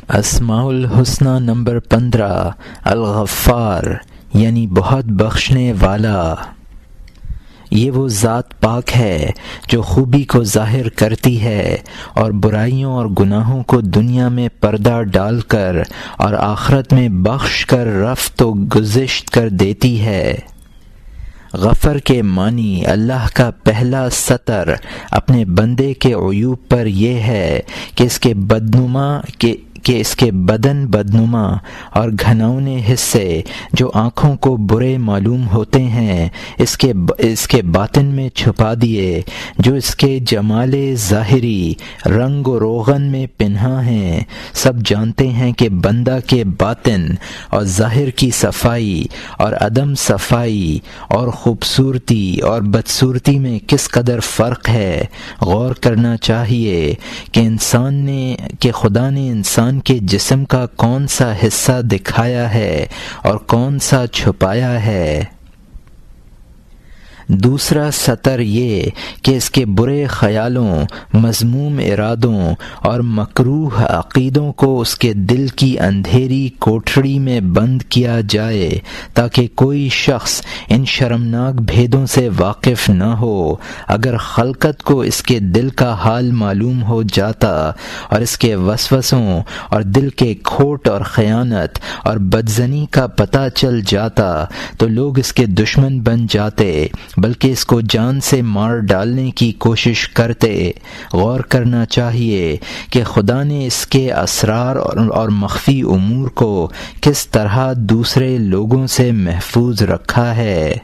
اسماء الحسنی number 15 الغفار یعنی بہت بخشنے والا۔ یہ وہ ذات پاک ہے جو خوبی کو ظاہر کرتی ہے اور برائیوں اور گناہوں کو دنیا میں پردہ ڈال کر اور آخرت میں بخش کر رفت و گزشت کر دیتی ہے۔ غفر کے معنی اللہ کا پہلا ستر اپنے بندے کے عیوب پر یہ ہے کہ اس کے بدن بدنما اور گھنونے حصے جو آنکھوں کو برے معلوم ہوتے ہیں اس کے باطن میں چھپا دیے، جو اس کے جمال ظاہری رنگ و روغن میں پنہاں ہیں۔ سب جانتے ہیں کہ بندہ کے باطن اور ظاہر کی صفائی اور عدم صفائی اور خوبصورتی اور بدصورتی میں کس قدر فرق ہے۔ غور کرنا چاہیے کہ خدا نے انسان کے جسم کا کون سا حصہ دکھایا ہے اور کون سا چھپایا ہے۔ دوسرا سطر یہ کہ اس کے برے خیالوں، مذموم ارادوں اور مکروہ عقیدوں کو اس کے دل کی اندھیری کوٹھڑی میں بند کیا جائے تاکہ کوئی شخص ان شرمناک بھیدوں سے واقف نہ ہو۔ اگر خلقت کو اس کے دل کا حال معلوم ہو جاتا اور اس کے وسوسوں اور دل کے کھوٹ اور خیانت اور بدزنی کا پتہ چل جاتا تو لوگ اس کے دشمن بن جاتے، بلکہ اس کو جان سے مار ڈالنے کی کوشش کرتے۔ غور کرنا چاہیے کہ خدا نے اس کے اسرار اور مخفی امور کو کس طرح دوسرے لوگوں سے محفوظ رکھا ہے۔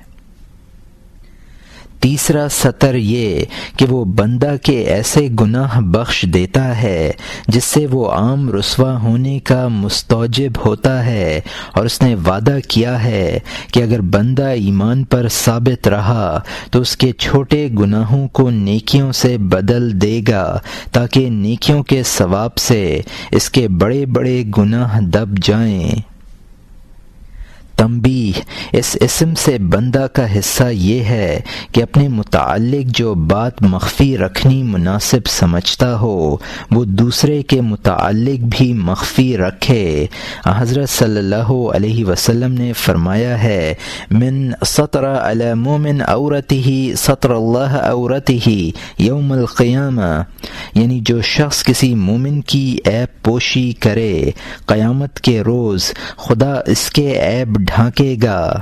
تیسرا سطر یہ کہ وہ بندہ کے ایسے گناہ بخش دیتا ہے جس سے وہ عام رسوا ہونے کا مستوجب ہوتا ہے، اور اس نے وعدہ کیا ہے کہ اگر بندہ ایمان پر ثابت رہا تو اس کے چھوٹے گناہوں کو نیکیوں سے بدل دے گا تاکہ نیکیوں کے ثواب سے اس کے بڑے بڑے گناہ دب جائیں۔ تنبیہ: اس اسم سے بندہ کا حصہ یہ ہے کہ اپنے متعلق جو بات مخفی رکھنی مناسب سمجھتا ہو وہ دوسرے کے متعلق بھی مخفی رکھے۔ حضرت صلی اللہ علیہ وسلم نے فرمایا ہے، من سطر علی مومن عورتہ سطر اللہ عورتہ یوم القیامہ، یعنی جو شخص کسی مومن کی عیب پوشی کرے قیامت کے روز خدا اس کے عیب ڈھانکے گا۔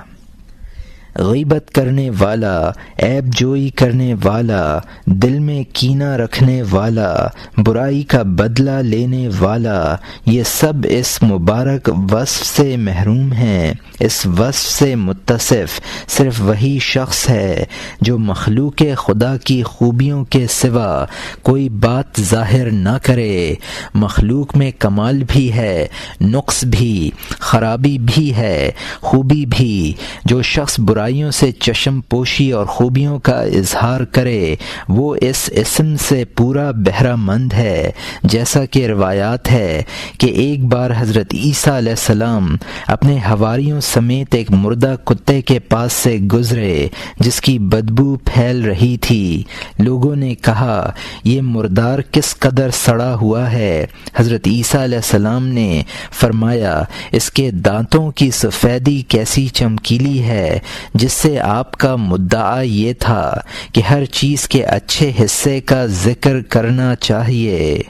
غیبت کرنے والا، عیب جوئی کرنے والا، دل میں کینہ رکھنے والا، برائی کا بدلہ لینے والا، یہ سب اس مبارک وصف سے محروم ہیں۔ اس وصف سے متصف صرف وہی شخص ہے جو مخلوق خدا کی خوبیوں کے سوا کوئی بات ظاہر نہ کرے۔ مخلوق میں کمال بھی ہے، نقص بھی، خرابی بھی ہے، خوبی بھی۔ جو شخص برائیوں سے چشم پوشی اور خوبیوں کا اظہار کرے وہ اس اسم سے پورا بہرہ مند ہے۔ جیسا کہ روایات ہے کہ ایک بار حضرت عیسیٰ علیہ السلام اپنے حواریوں سمیت ایک مردہ کتے کے پاس سے گزرے جس کی بدبو پھیل رہی تھی۔ لوگوں نے کہا، یہ مردار کس قدر سڑا ہوا ہے؟ حضرت عیسیٰ علیہ السلام نے فرمایا، اس کے دانتوں کی سفیدی کیسی چمکیلی ہے، جس سے آپ کا مدعا یہ تھا کہ ہر چیز کے اچھے حصے کا ذکر کرنا چاہیے۔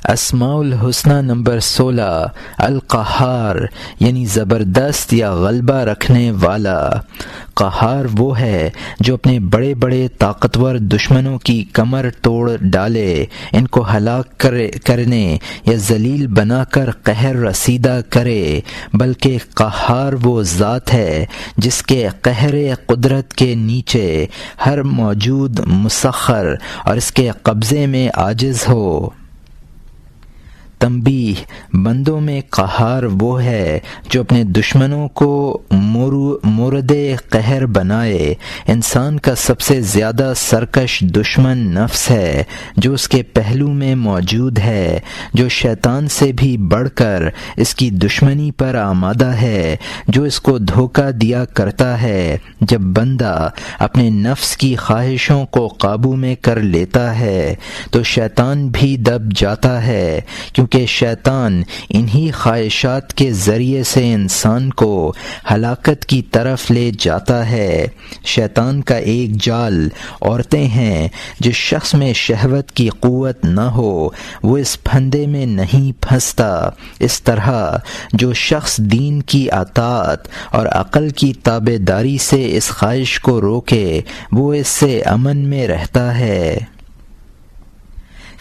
اسماء الحسنی نمبر 16 القہار یعنی زبردست یا غلبہ رکھنے والا۔ قہار وہ ہے جو اپنے بڑے بڑے طاقتور دشمنوں کی کمر توڑ ڈالے، ان کو ہلاک کرنے یا ذلیل بنا کر قہر رسیدہ کرے، بلکہ قہار وہ ذات ہے جس کے قہر قدرت کے نیچے ہر موجود مسخر اور اس کے قبضے میں عاجز ہو۔ تنبیہ، بندوں میں قہار وہ ہے جو اپنے دشمنوں کو مورد قہر بنائے۔ انسان کا سب سے زیادہ سرکش دشمن نفس ہے جو اس کے پہلو میں موجود ہے، جو شیطان سے بھی بڑھ کر اس کی دشمنی پر آمادہ ہے، جو اس کو دھوکہ دیا کرتا ہے۔ جب بندہ اپنے نفس کی خواہشوں کو قابو میں کر لیتا ہے تو شیطان بھی دب جاتا ہے، کیونکہ شیطان انہی خواہشات کے ذریعے سے انسان کو ہلاکت کی طرف لے جاتا ہے۔ شیطان کا ایک جال عورتیں ہیں۔ جس شخص میں شہوت کی قوت نہ ہو وہ اس پھندے میں نہیں پھنستا۔ اس طرح جو شخص دین کی اطاعت اور عقل کی تابع داری سے اس خواہش کو روکے وہ اس سے امن میں رہتا ہے۔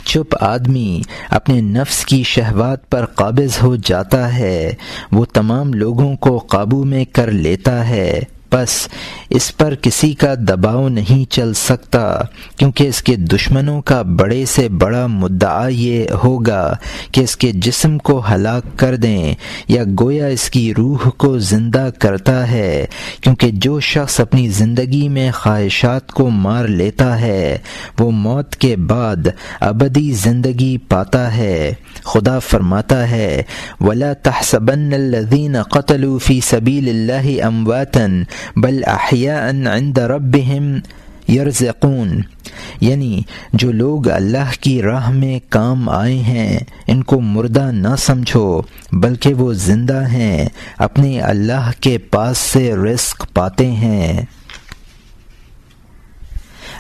چپ آدمی اپنے نفس کی شہوات پر قابض ہو جاتا ہے، وہ تمام لوگوں کو قابو میں کر لیتا ہے، بس اس پر کسی کا دباؤ نہیں چل سکتا، کیونکہ اس کے دشمنوں کا بڑے سے بڑا مدعا یہ ہوگا کہ اس کے جسم کو ہلاک کر دیں، یا گویا اس کی روح کو زندہ کرتا ہے، کیونکہ جو شخص اپنی زندگی میں خواہشات کو مار لیتا ہے وہ موت کے بعد ابدی زندگی پاتا ہے۔ خدا فرماتا ہے وَلَا تَحْسَبَنَّ الَّذِينَ قَتَلُوا فِي سَبِيلِ اللَّهِ أَمْوَاتًا بل احیاء عند ربهم یرزقون، یعنی جو لوگ اللہ کی راہ میں کام آئے ہیں ان کو مردہ نہ سمجھو، بلکہ وہ زندہ ہیں، اپنے اللہ کے پاس سے رزق پاتے ہیں۔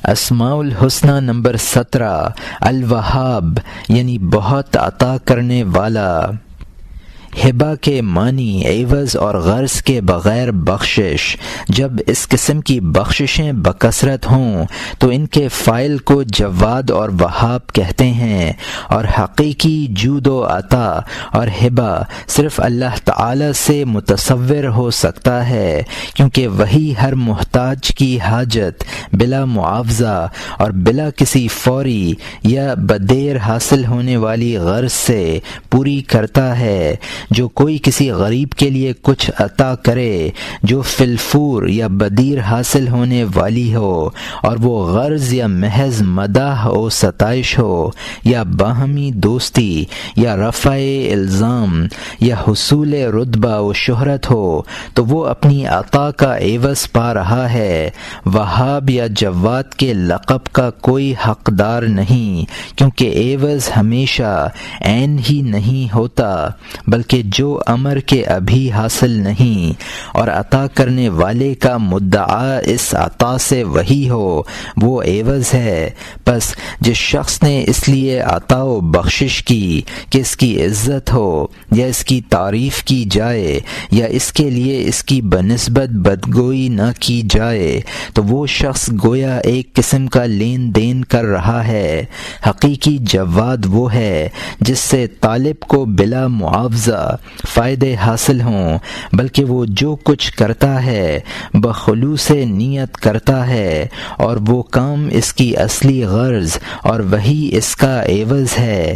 اسماء الحسنی نمبر 17 الوہاب، یعنی بہت عطا کرنے والا۔ ہبہ کے معنی عوض اور غرض کے بغیر بخشش۔ جب اس قسم کی بخششیں بکثرت ہوں تو ان کے فاعل کو جواد اور وہاب کہتے ہیں، اور حقیقی جود و عطا اور ہبہ صرف اللہ تعالی سے متصور ہو سکتا ہے، کیونکہ وہی ہر محتاج کی حاجت بلا معاوضہ اور بلا کسی فوری یا بدیر حاصل ہونے والی غرض سے پوری کرتا ہے۔ جو کوئی کسی غریب کے لیے کچھ عطا کرے جو فی الفور یا بدیر حاصل ہونے والی ہو، اور وہ غرض یا محض مداح و ستائش ہو، یا باہمی دوستی، یا رفع الزام، یا حصول رتبہ و شہرت ہو، تو وہ اپنی عطا کا عوض پا رہا ہے۔ وہاب یا جواد کے لقب کا کوئی حقدار نہیں، کیونکہ عوض ہمیشہ عین ہی نہیں ہوتا، بلکہ جو امر کے ابھی حاصل نہیں، اور عطا کرنے والے کا مدعا اس عطا سے وہی ہو وہ عوض ہے۔ پس جس شخص نے اس لیے عطا و بخشش کی کہ اس کی عزت ہو، یا اس کی تعریف کی جائے، یا اس کے لیے اس کی بنسبت بدگوئی نہ کی جائے، تو وہ شخص گویا ایک قسم کا لین دین کر رہا ہے۔ حقیقی جواد وہ ہے جس سے طالب کو بلا معاوضہ فائدے حاصل ہوں، بلکہ وہ جو کچھ کرتا ہے بخلوص نیت کرتا ہے، اور وہ کام اس کی اصلی غرض اور وہی اس کا عوض ہے۔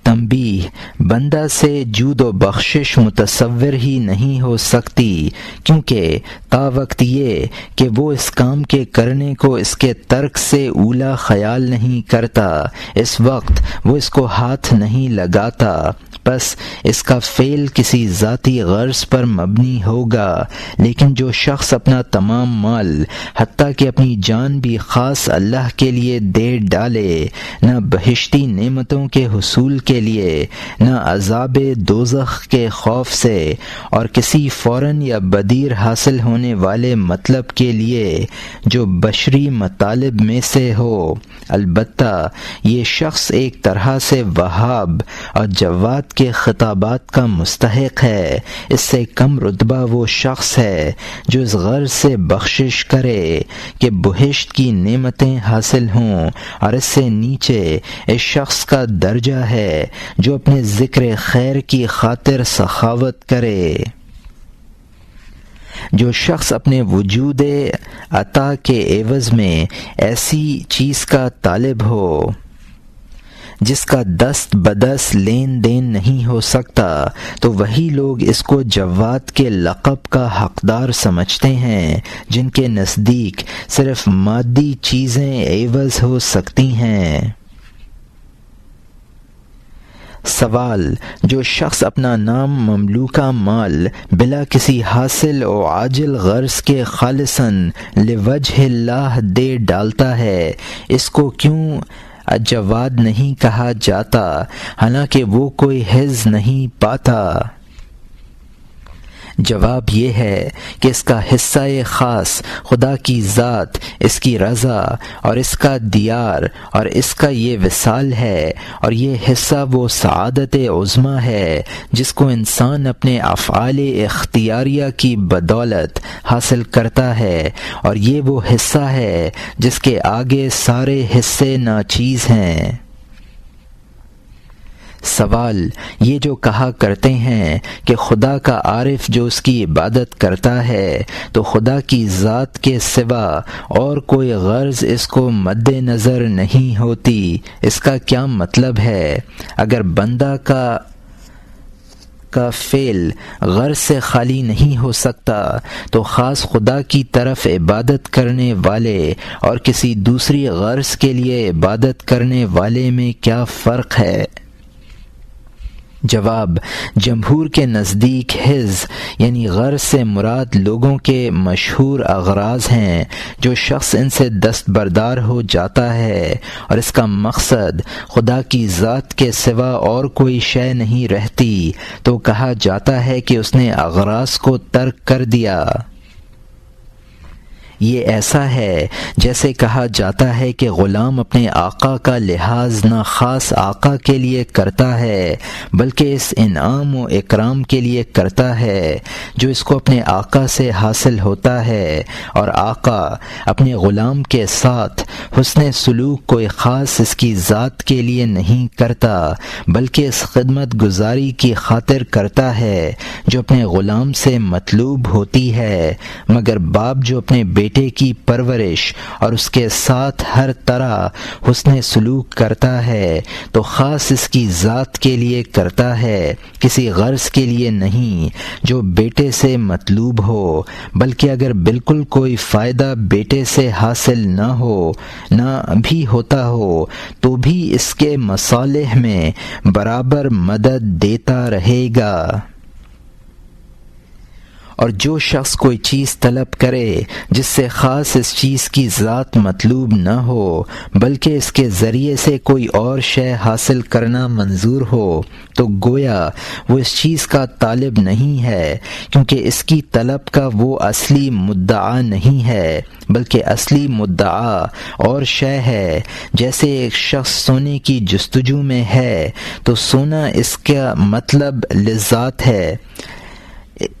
تنبیہ، بندہ سے جود و بخشش متصور ہی نہیں ہو سکتی، کیونکہ تا وقت یہ کہ وہ اس کام کے کرنے کو اس کے ترک سے اولا خیال نہیں کرتا، اس وقت وہ اس کو ہاتھ نہیں لگاتا، بس اس کا فعل کسی ذاتی غرض پر مبنی ہوگا۔ لیکن جو شخص اپنا تمام مال حتیٰ کہ اپنی جان بھی خاص اللہ کے لیے دے ڈالے، نہ بہشتی نعمتوں کے حصول کے لیے، نہ عذاب دوزخ کے خوف سے، اور کسی فوراً یا بدیر حاصل ہونے والے مطلب کے لیے جو بشری مطالب میں سے ہو، البتہ یہ شخص ایک طرح سے وہاب اور جواد کے خطابات کا مستحق ہے۔ اس سے کم رتبہ وہ شخص ہے جو اس غرض سے بخشش کرے کہ بہشت کی نعمتیں حاصل ہوں، اور اس سے نیچے اس شخص کا درجہ ہے جو اپنے ذکر خیر کی خاطر سخاوت کرے۔ جو شخص اپنے وجود عطا کے عوض میں ایسی چیز کا طالب ہو جس کا دست بدست لین دین نہیں ہو سکتا، تو وہی لوگ اس کو جواد کے لقب کا حقدار سمجھتے ہیں جن کے نزدیک صرف مادی چیزیں عوض ہو سکتی ہیں۔ سوال: جو شخص اپنا نام مملوکہ مال بلا کسی حاصل و عاجل غرض کے خالصاً لوجہ اللہ دے ڈالتا ہے، اس کو کیوں جواد نہیں کہا جاتا حالانکہ وہ کوئی حظ نہیں پاتا؟ جواب یہ ہے کہ اس کا حصہ خاص خدا کی ذات، اس کی رضا اور اس کا دیار اور اس کا یہ وصال ہے، اور یہ حصہ وہ سعادت عظمیٰ ہے جس کو انسان اپنے افعال اختیاریہ کی بدولت حاصل کرتا ہے، اور یہ وہ حصہ ہے جس کے آگے سارے حصے ناچیز ہیں۔ سوال: یہ جو کہا کرتے ہیں کہ خدا کا عارف جو اس کی عبادت کرتا ہے تو خدا کی ذات کے سوا اور کوئی غرض اس کو مد نظر نہیں ہوتی، اس کا کیا مطلب ہے؟ اگر بندہ کا فعل غرض سے خالی نہیں ہو سکتا تو خاص خدا کی طرف عبادت کرنے والے اور کسی دوسری غرض کے لیے عبادت کرنے والے میں کیا فرق ہے؟ جواب: جمہور کے نزدیک حظ یعنی غرض سے مراد لوگوں کے مشہور اغراض ہیں، جو شخص ان سے دستبردار ہو جاتا ہے اور اس کا مقصد خدا کی ذات کے سوا اور کوئی شے نہیں رہتی، تو کہا جاتا ہے کہ اس نے اغراض کو ترک کر دیا۔ یہ ایسا ہے جیسے کہا جاتا ہے کہ غلام اپنے آقا کا لحاظ نہ خاص آقا کے لیے کرتا ہے بلکہ اس انعام و اکرام کے لیے کرتا ہے جو اس کو اپنے آقا سے حاصل ہوتا ہے، اور آقا اپنے غلام کے ساتھ حسن سلوک کوئی خاص اس کی ذات کے لیے نہیں کرتا بلکہ اس خدمت گزاری کی خاطر کرتا ہے جو اپنے غلام سے مطلوب ہوتی ہے، مگر باپ جو اپنے بیٹے کی پرورش اور اس کے ساتھ ہر طرح حسن سلوک کرتا ہے تو خاص اس کی ذات کے لیے کرتا ہے، کسی غرض کے لیے نہیں جو بیٹے سے مطلوب ہو، بلکہ اگر بالکل کوئی فائدہ بیٹے سے حاصل نہ بھی ہوتا ہو تو بھی اس کے مصالح میں برابر مدد دیتا رہے گا۔ اور جو شخص کوئی چیز طلب کرے جس سے خاص اس چیز کی ذات مطلوب نہ ہو بلکہ اس کے ذریعے سے کوئی اور شے حاصل کرنا منظور ہو، تو گویا وہ اس چیز کا طالب نہیں ہے، کیونکہ اس کی طلب کا وہ اصلی مدعا نہیں ہے بلکہ اصلی مدعا اور شے ہے۔ جیسے ایک شخص سونے کی جستجو میں ہے تو سونا اس کا مطلب لذات ہے،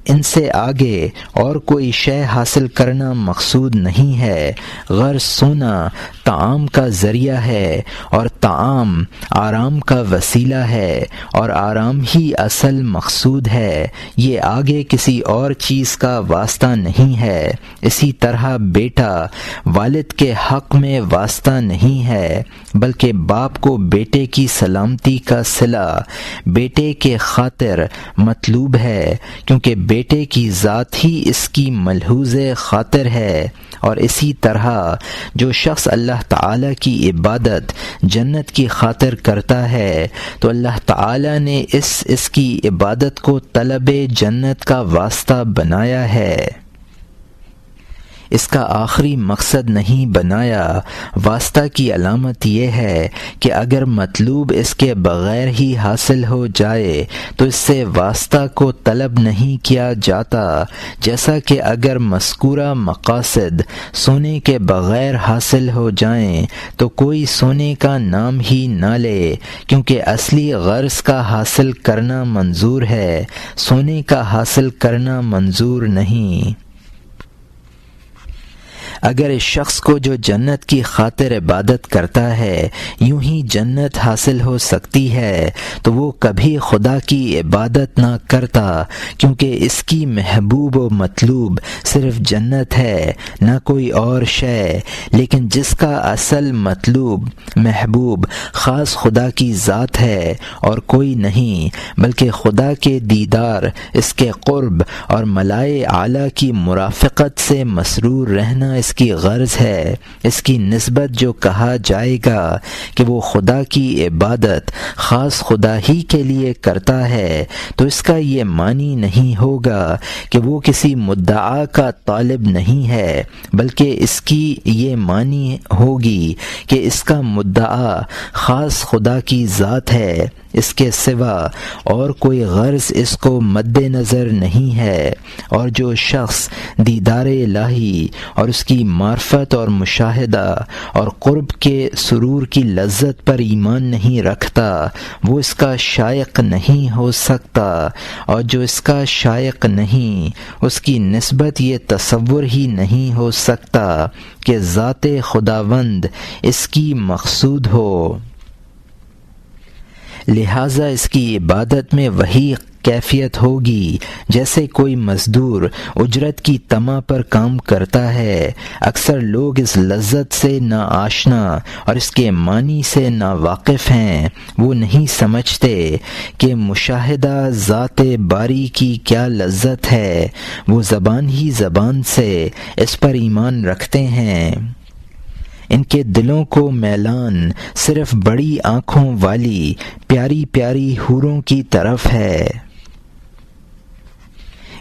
ان سے آگے اور کوئی شے حاصل کرنا مقصود نہیں ہے۔ غرض سونا طعام کا ذریعہ ہے اور طعام آرام کا وسیلہ ہے اور آرام ہی اصل مقصود ہے، یہ آگے کسی اور چیز کا واسطہ نہیں ہے۔ اسی طرح بیٹا والد کے حق میں واسطہ نہیں ہے بلکہ باپ کو بیٹے کی سلامتی کا صلہ بیٹے کے خاطر مطلوب ہے، کیونکہ بیٹے کی ذات ہی اس کی ملحوظ خاطر ہے۔ اور اسی طرح جو شخص اللہ تعالیٰ کی عبادت جنت کی خاطر کرتا ہے تو اللہ تعالیٰ نے اس کی عبادت کو طلب جنت کا واسطہ بنایا ہے، اس کا آخری مقصد نہیں بنایا۔ واسطہ کی علامت یہ ہے کہ اگر مطلوب اس کے بغیر ہی حاصل ہو جائے تو اس سے واسطہ کو طلب نہیں کیا جاتا، جیسا کہ اگر مذکورہ مقاصد سونے کے بغیر حاصل ہو جائیں تو کوئی سونے کا نام ہی نہ لے، کیونکہ اصلی غرض کا حاصل کرنا منظور ہے، سونے کا حاصل کرنا منظور نہیں۔ اگر اس شخص کو جو جنت کی خاطر عبادت کرتا ہے یوں ہی جنت حاصل ہو سکتی ہے تو وہ کبھی خدا کی عبادت نہ کرتا، کیونکہ اس کی محبوب و مطلوب صرف جنت ہے، نہ کوئی اور شے۔ لیکن جس کا اصل مطلوب محبوب خاص خدا کی ذات ہے اور کوئی نہیں، بلکہ خدا کے دیدار، اس کے قرب اور ملائے اعلیٰ کی مرافقت سے مسرور رہنا اس کی غرض ہے، اس کی نسبت جو کہا جائے گا کہ وہ خدا کی عبادت خاص خدا ہی کے لیے کرتا ہے، تو اس کا یہ معنی نہیں ہوگا کہ وہ کسی مدعا کا طالب نہیں ہے، بلکہ اس کی یہ معنی ہوگی کہ اس کا مدعا خاص خدا کی ذات ہے، اس کے سوا اور کوئی غرض اس کو مد نظر نہیں ہے۔ اور جو شخص دیدار الہی اور اس کی معرفت اور مشاہدہ اور قرب کے سرور کی لذت پر ایمان نہیں رکھتا وہ اس کا شائق نہیں ہو سکتا، اور جو اس کا شائق نہیں اس کی نسبت یہ تصور ہی نہیں ہو سکتا کہ ذات خداوند اس کی مقصود ہو۔ لہٰذا اس کی عبادت میں وہی کیفیت ہوگی جیسے کوئی مزدور اجرت کی طمع پر کام کرتا ہے۔ اکثر لوگ اس لذت سے نا آشنا اور اس کے معنی سے نا واقف ہیں، وہ نہیں سمجھتے کہ مشاہدہ ذات باری کی کیا لذت ہے، وہ زبان ہی زبان سے اس پر ایمان رکھتے ہیں۔ ان کے دلوں کو میلان صرف بڑی آنکھوں والی پیاری پیاری حوروں کی طرف ہے۔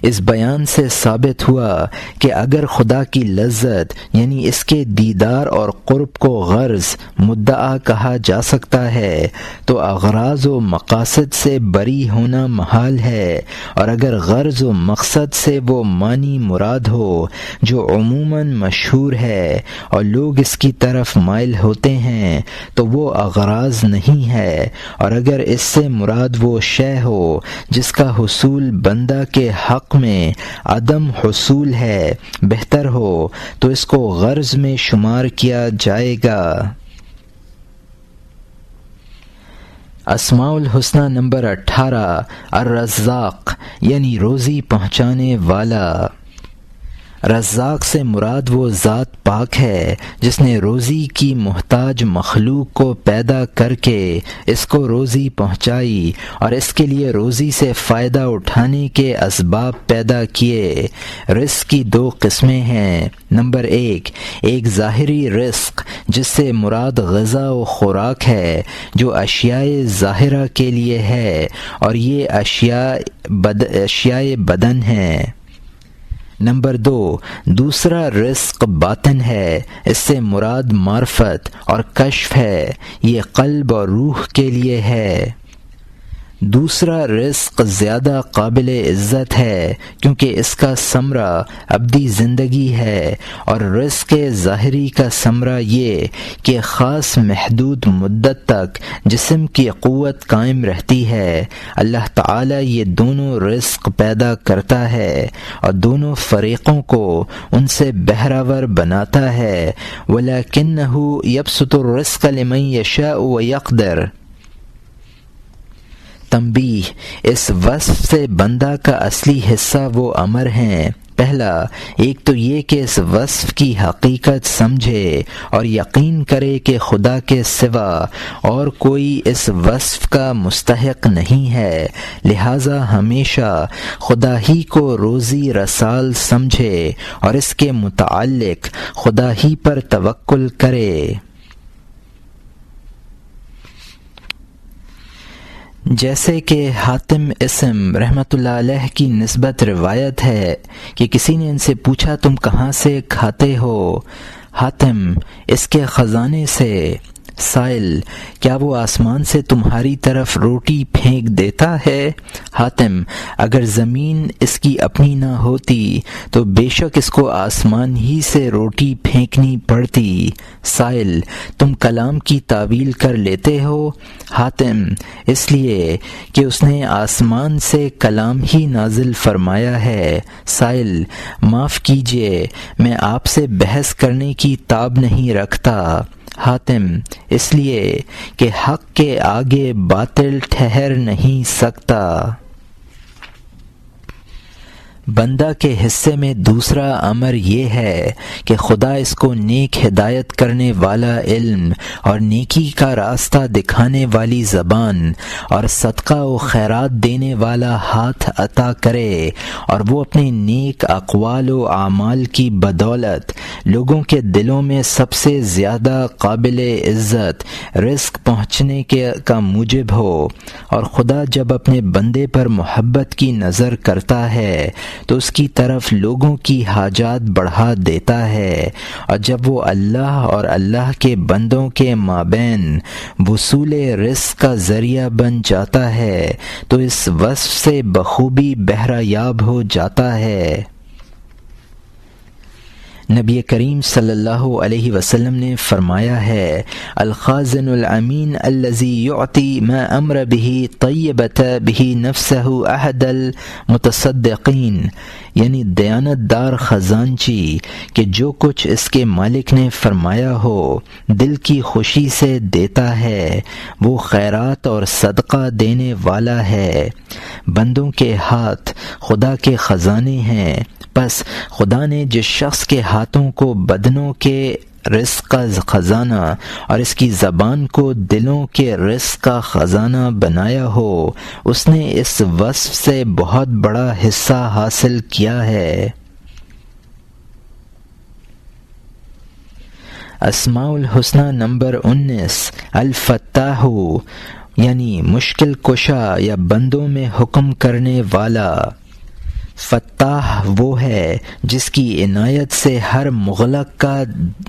اس بیان سے ثابت ہوا کہ اگر خدا کی لذت یعنی اس کے دیدار اور قرب کو غرض مدعا کہا جا سکتا ہے تو اغراض و مقاصد سے بری ہونا محال ہے، اور اگر غرض و مقصد سے وہ معنی مراد ہو جو عموماً مشہور ہے اور لوگ اس کی طرف مائل ہوتے ہیں تو وہ اغراض نہیں ہے، اور اگر اس سے مراد وہ شے ہو جس کا حصول بندہ کے حق میں عدم حصول ہے بہتر ہو تو اس کو غرض میں شمار کیا جائے گا۔ اسماء الحسنی نمبر 18 الرزاق یعنی روزی پہنچانے والا۔ رزاق سے مراد وہ ذات پاک ہے جس نے روزی کی محتاج مخلوق کو پیدا کر کے اس کو روزی پہنچائی اور اس کے لیے روزی سے فائدہ اٹھانے کے اسباب پیدا کیے۔ رزق کی دو قسمیں ہیں۔ نمبر ایک ظاہری رزق جس سے مراد غذا و خوراک ہے جو اشیاء ظاہرہ کے لیے ہے، اور یہ اشیاء بدن ہیں۔ نمبر دوسرا رزق باطن ہے، اس سے مراد معرفت اور کشف ہے، یہ قلب اور روح کے لیے ہے۔ دوسرا رزق زیادہ قابل عزت ہے کیونکہ اس کا ثمرہ ابدی زندگی ہے، اور رزق ظاہری کا ثمرہ یہ کہ خاص محدود مدت تک جسم کی قوت قائم رہتی ہے۔ اللہ تعالی یہ دونوں رزق پیدا کرتا ہے اور دونوں فریقوں کو ان سے بہراور بناتا ہے۔ وَلَكِنَّهُ يَبْسُطُ الرِّزْقَ لِمَن يَشَاءُ وَيَقْدِرُ۔ تنبیہ: اس وصف سے بندہ کا اصلی حصہ وہ امر ہیں۔ پہلا، ایک تو یہ کہ اس وصف کی حقیقت سمجھے اور یقین کرے کہ خدا کے سوا اور کوئی اس وصف کا مستحق نہیں ہے، لہذا ہمیشہ خدا ہی کو روزی رسال سمجھے اور اس کے متعلق خدا ہی پر توکل کرے۔ جیسے کہ حاتم اسم رحمۃ اللہ علیہ کی نسبت روایت ہے کہ کسی نے ان سے پوچھا تم کہاں سے کھاتے ہو؟ حاتم: اس کے خزانے سے۔ سائل: کیا وہ آسمان سے تمہاری طرف روٹی پھینک دیتا ہے؟ حاتم: اگر زمین اس کی اپنی نہ ہوتی تو بے شک اس کو آسمان ہی سے روٹی پھینکنی پڑتی۔ سائل: تم کلام کی تعویل کر لیتے ہو؟ حاتم: اس لیے کہ اس نے آسمان سے کلام ہی نازل فرمایا ہے۔ سائل: معاف کیجیے، میں آپ سے بحث کرنے کی تاب نہیں رکھتا۔ حاتم: اس لیے کہ حق کے آگے باطل ٹھہر نہیں سکتا۔ بندہ کے حصے میں دوسرا امر یہ ہے کہ خدا اس کو نیک ہدایت کرنے والا علم اور نیکی کا راستہ دکھانے والی زبان اور صدقہ و خیرات دینے والا ہاتھ عطا کرے، اور وہ اپنے نیک اقوال و اعمال کی بدولت لوگوں کے دلوں میں سب سے زیادہ قابل عزت رزق پہنچنے کا موجب ہو۔ اور خدا جب اپنے بندے پر محبت کی نظر کرتا ہے تو اس کی طرف لوگوں کی حاجات بڑھا دیتا ہے، اور جب وہ اللہ اور اللہ کے بندوں کے مابین وصول رزق کا ذریعہ بن جاتا ہے تو اس وصف سے بخوبی بہرہ یاب ہو جاتا ہے۔ نبی کریم صلی اللہ علیہ وسلم نے فرمایا ہے: الخازن الامین الذی یعطی ما امر به طیبت به نفسہ احد المتصدقین، یعنی دیانت دار خزانچی کہ جو کچھ اس کے مالک نے فرمایا ہو دل کی خوشی سے دیتا ہے، وہ خیرات اور صدقہ دینے والا ہے۔ بندوں کے ہاتھ خدا کے خزانے ہیں، پس خدا نے جس شخص کے ہاتھوں کو بدنوں کے رزق کا خزانہ اور اس کی زبان کو دلوں کے رزق کا خزانہ بنایا ہو، اس نے اس وصف سے بہت بڑا حصہ حاصل کیا ہے۔ اسماء الحسنی نمبر 19 الفتاح، یعنی مشکل کشا یا بندوں میں حکم کرنے والا۔ فتاح وہ ہے جس کی عنایت سے ہر مغلق کا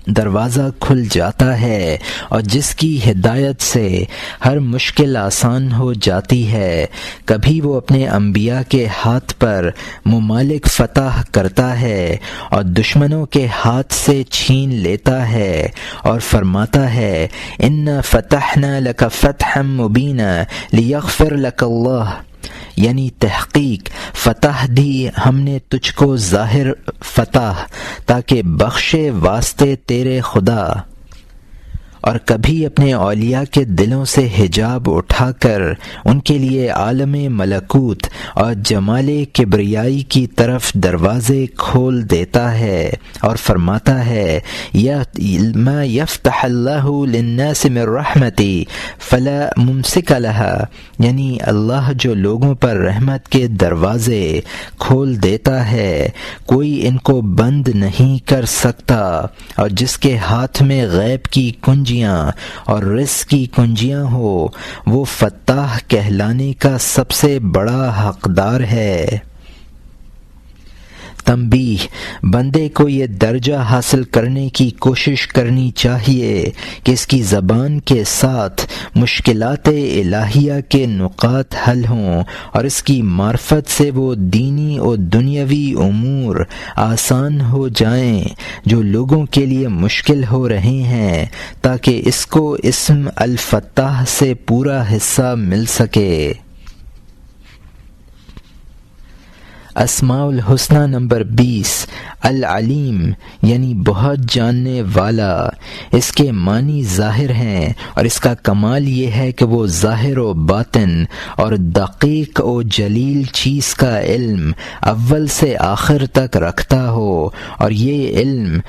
دروازہ کھل جاتا ہے اور جس کی ہدایت سے ہر مشکل آسان ہو جاتی ہے۔ کبھی وہ اپنے انبیاء کے ہاتھ پر ممالک فتح کرتا ہے اور دشمنوں کے ہاتھ سے چھین لیتا ہے اور فرماتا ہے: اِنَّا فَتَحْنَا لَكَ فَتْحًا مُبِينًا لِيَغْفِرَ لَكَ اللَّهُ، یعنی تحقیق فتح دی ہم نے تجھ کو ظاہر فتح تاکہ بخشے واسطے تیرے خدا۔ اور کبھی اپنے اولیاء کے دلوں سے حجاب اٹھا کر ان کے لیے عالم ملکوت اور جمال کبریائی کی طرف دروازے کھول دیتا ہے اور فرماتا ہے: ما یفتح اللہ للناس من رحمتی فلا ممسک لها، یعنی اللہ جو لوگوں پر رحمت کے دروازے کھول دیتا ہے کوئی ان کو بند نہیں کر سکتا، اور جس کے ہاتھ میں غیب کی کنجیاں اور رزق کی کنجیاں ہو وہ فتاح کہلانے کا سب سے بڑا حقدار ہے۔ تنبیہ: بندے کو یہ درجہ حاصل کرنے کی کوشش کرنی چاہیے کہ اس کی زبان کے ساتھ مشکلات الہیہ کے نقاط حل ہوں اور اس کی معرفت سے وہ دینی و دنیاوی امور آسان ہو جائیں جو لوگوں کے لیے مشکل ہو رہے ہیں، تاکہ اس کو اسم الفتاح سے پورا حصہ مل سکے۔ اسماء الحسنی نمبر 20 العلیم، یعنی بہت جاننے والا۔ اس کے معنی ظاہر ہیں اور اس کا کمال یہ ہے کہ وہ ظاہر و باطن اور دقیق و جلیل چیز کا علم اول سے آخر تک رکھتا ہو، اور یہ علم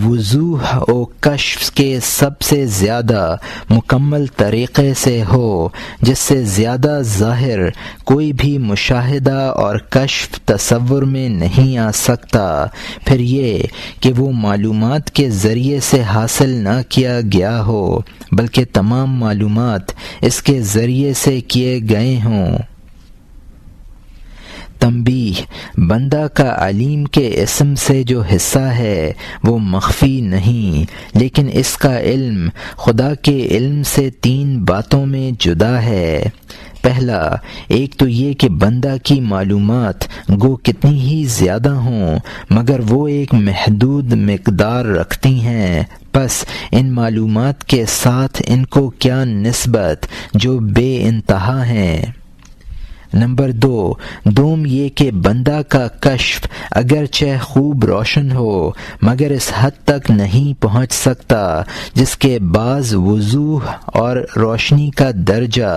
وضوح و کشف کے سب سے زیادہ مکمل طریقے سے ہو، جس سے زیادہ ظاہر کوئی بھی مشاہدہ اور کشف تصور میں نہیں آ سکتا۔ پھر یہ کہ وہ معلومات کے ذریعے سے حاصل نہ کیا گیا ہو بلکہ تمام معلومات اس کے ذریعے سے کیے گئے ہوں۔ تنبیہ: بندہ کا علیم کے اسم سے جو حصہ ہے وہ مخفی نہیں، لیکن اس کا علم خدا کے علم سے 3 باتوں میں جدا ہے۔ پہلا، ایک تو یہ کہ بندہ کی معلومات گو کتنی ہی زیادہ ہوں مگر وہ ایک محدود مقدار رکھتی ہیں، پس ان معلومات کے ساتھ ان کو کیا نسبت جو بے انتہا ہیں۔ نمبر 2، دوم یہ کہ بندہ کا کشف اگرچہ خوب روشن ہو مگر اس حد تک نہیں پہنچ سکتا جس کے بعض وضوح اور روشنی کا درجہ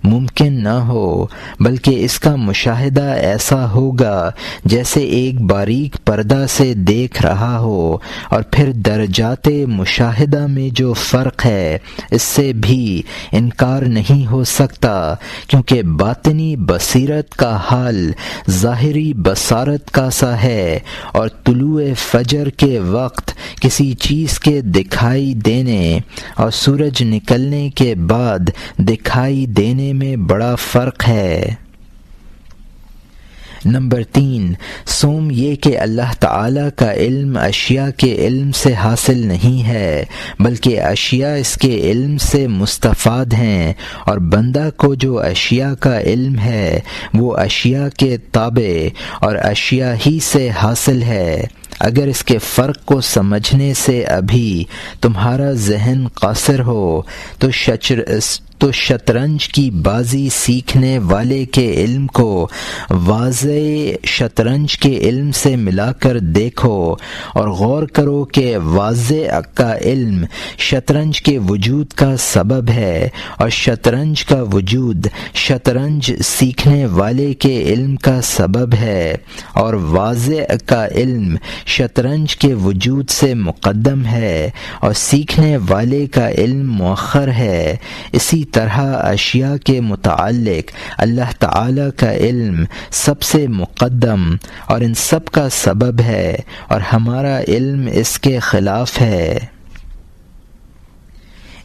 ممکن نہ ہو، بلکہ اس کا مشاہدہ ایسا ہوگا جیسے ایک باریک پردہ سے دیکھ رہا ہو، اور پھر درجات مشاہدہ میں جو فرق ہے اس سے بھی انکار نہیں ہو سکتا، کیونکہ باطنی بصیرت کا حال ظاہری بصارت کا سا ہے، اور طلوع فجر کے وقت کسی چیز کے دکھائی دینے اور سورج نکلنے کے بعد دکھائی دینے میں بڑا فرق ہے۔ نمبر 3، سوم یہ کہ اللہ تعالیٰ کا علم اشیاء کے علم سے حاصل نہیں ہے بلکہ اشیاء اس کے علم سے مستفاد ہیں، اور بندہ کو جو اشیاء کا علم ہے وہ اشیاء کے تابع اور اشیاء ہی سے حاصل ہے۔ اگر اس کے فرق کو سمجھنے سے ابھی تمہارا ذہن قاصر ہو تو شطرنج کی بازی سیکھنے والے کے علم کو واضح شطرنج کے علم سے ملا کر دیکھو اور غور کرو کہ واضح کا علم شطرنج کے وجود کا سبب ہے، اور شطرنج کا وجود شطرنج سیکھنے والے کے علم کا سبب ہے، اور واضح کا علم شطرنج کے وجود سے مقدم ہے اور سیکھنے والے کا علم مؤخر ہے۔ اسی طرح اشیاء کے متعلق اللہ تعالیٰ کا علم سب سے مقدم اور ان سب کا سبب ہے، اور ہمارا علم اس کے خلاف ہے۔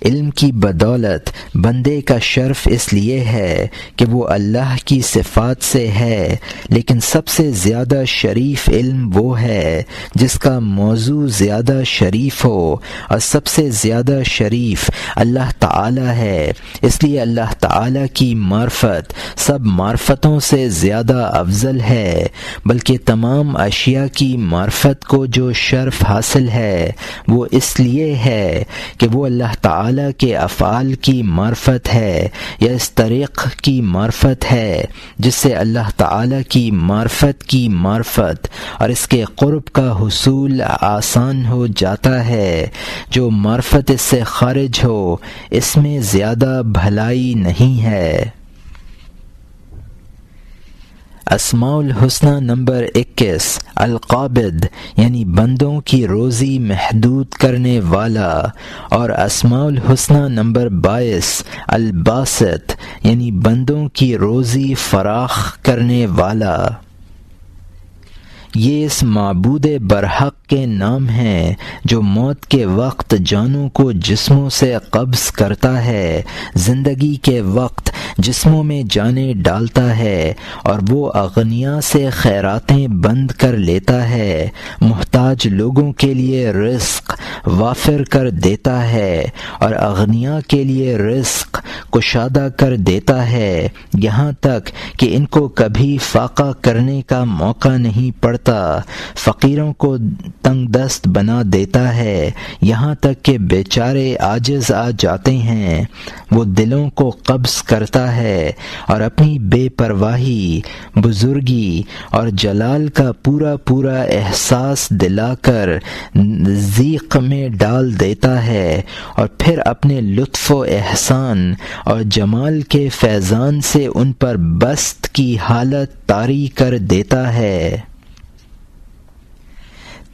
علم کی بدولت بندے کا شرف اس لیے ہے کہ وہ اللہ کی صفات سے ہے، لیکن سب سے زیادہ شریف علم وہ ہے جس کا موضوع زیادہ شریف ہو، اور سب سے زیادہ شریف اللہ تعالی ہے۔ اس لیے اللہ تعالی کی معرفت سب معرفتوں سے زیادہ افضل ہے، بلکہ تمام اشیاء کی معرفت کو جو شرف حاصل ہے وہ اس لیے ہے کہ وہ اللہ تعالی کے افعال کی معرفت ہے، یا اس طریق کی معرفت ہے جس سے اللہ تعالی کی معرفت اور اس کے قرب کا حصول آسان ہو جاتا ہے۔ جو معرفت اس سے خارج ہو اس میں زیادہ بھلائی نہیں ہے۔ اسماء الحسنی نمبر 21، القابض یعنی بندوں کی روزی محدود کرنے والا، اور اسماء الحسنی نمبر 22، الباسط یعنی بندوں کی روزی فراخ کرنے والا۔ یہ اس معبود برحق کے نام ہیں جو موت کے وقت جانوں کو جسموں سے قبض کرتا ہے، زندگی کے وقت جسموں میں جانیں ڈالتا ہے، اور وہ اغنیاء سے خیراتیں بند کر لیتا ہے، محتاج لوگوں کے لیے رزق وافر کر دیتا ہے، اور اغنیاء کے لیے رزق کشادہ کر دیتا ہے، یہاں تک کہ ان کو کبھی فاقہ کرنے کا موقع نہیں پڑتا، فقیروں کو تنگ دست بنا دیتا ہے، یہاں تک کہ بیچارے عاجز آ جاتے ہیں۔ وہ دلوں کو قبض کرتا ہے اور اپنی بے پرواہی، بزرگی اور جلال کا پورا احساس دلا کر ضیق میں ڈال دیتا ہے، اور پھر اپنے لطف و احسان اور جمال کے فیضان سے ان پر بسط کی حالت طاری کر دیتا ہے۔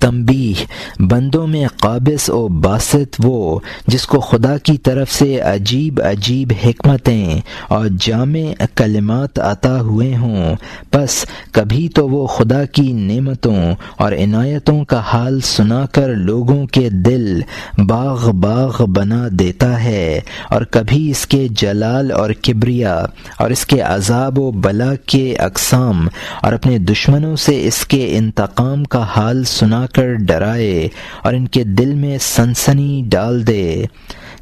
تنبیہ، بندوں میں قابض و باسط وہ جس کو خدا کی طرف سے عجیب عجیب حکمتیں اور جامع کلمات عطا ہوئے ہوں، پس کبھی تو وہ خدا کی نعمتوں اور عنایتوں کا حال سنا کر لوگوں کے دل باغ باغ بنا دیتا ہے، اور کبھی اس کے جلال اور کبریا اور اس کے عذاب و بلا کے اقسام اور اپنے دشمنوں سے اس کے انتقام کا حال سنا کر ڈرائے اور ان کے دل میں سنسنی ڈال دے،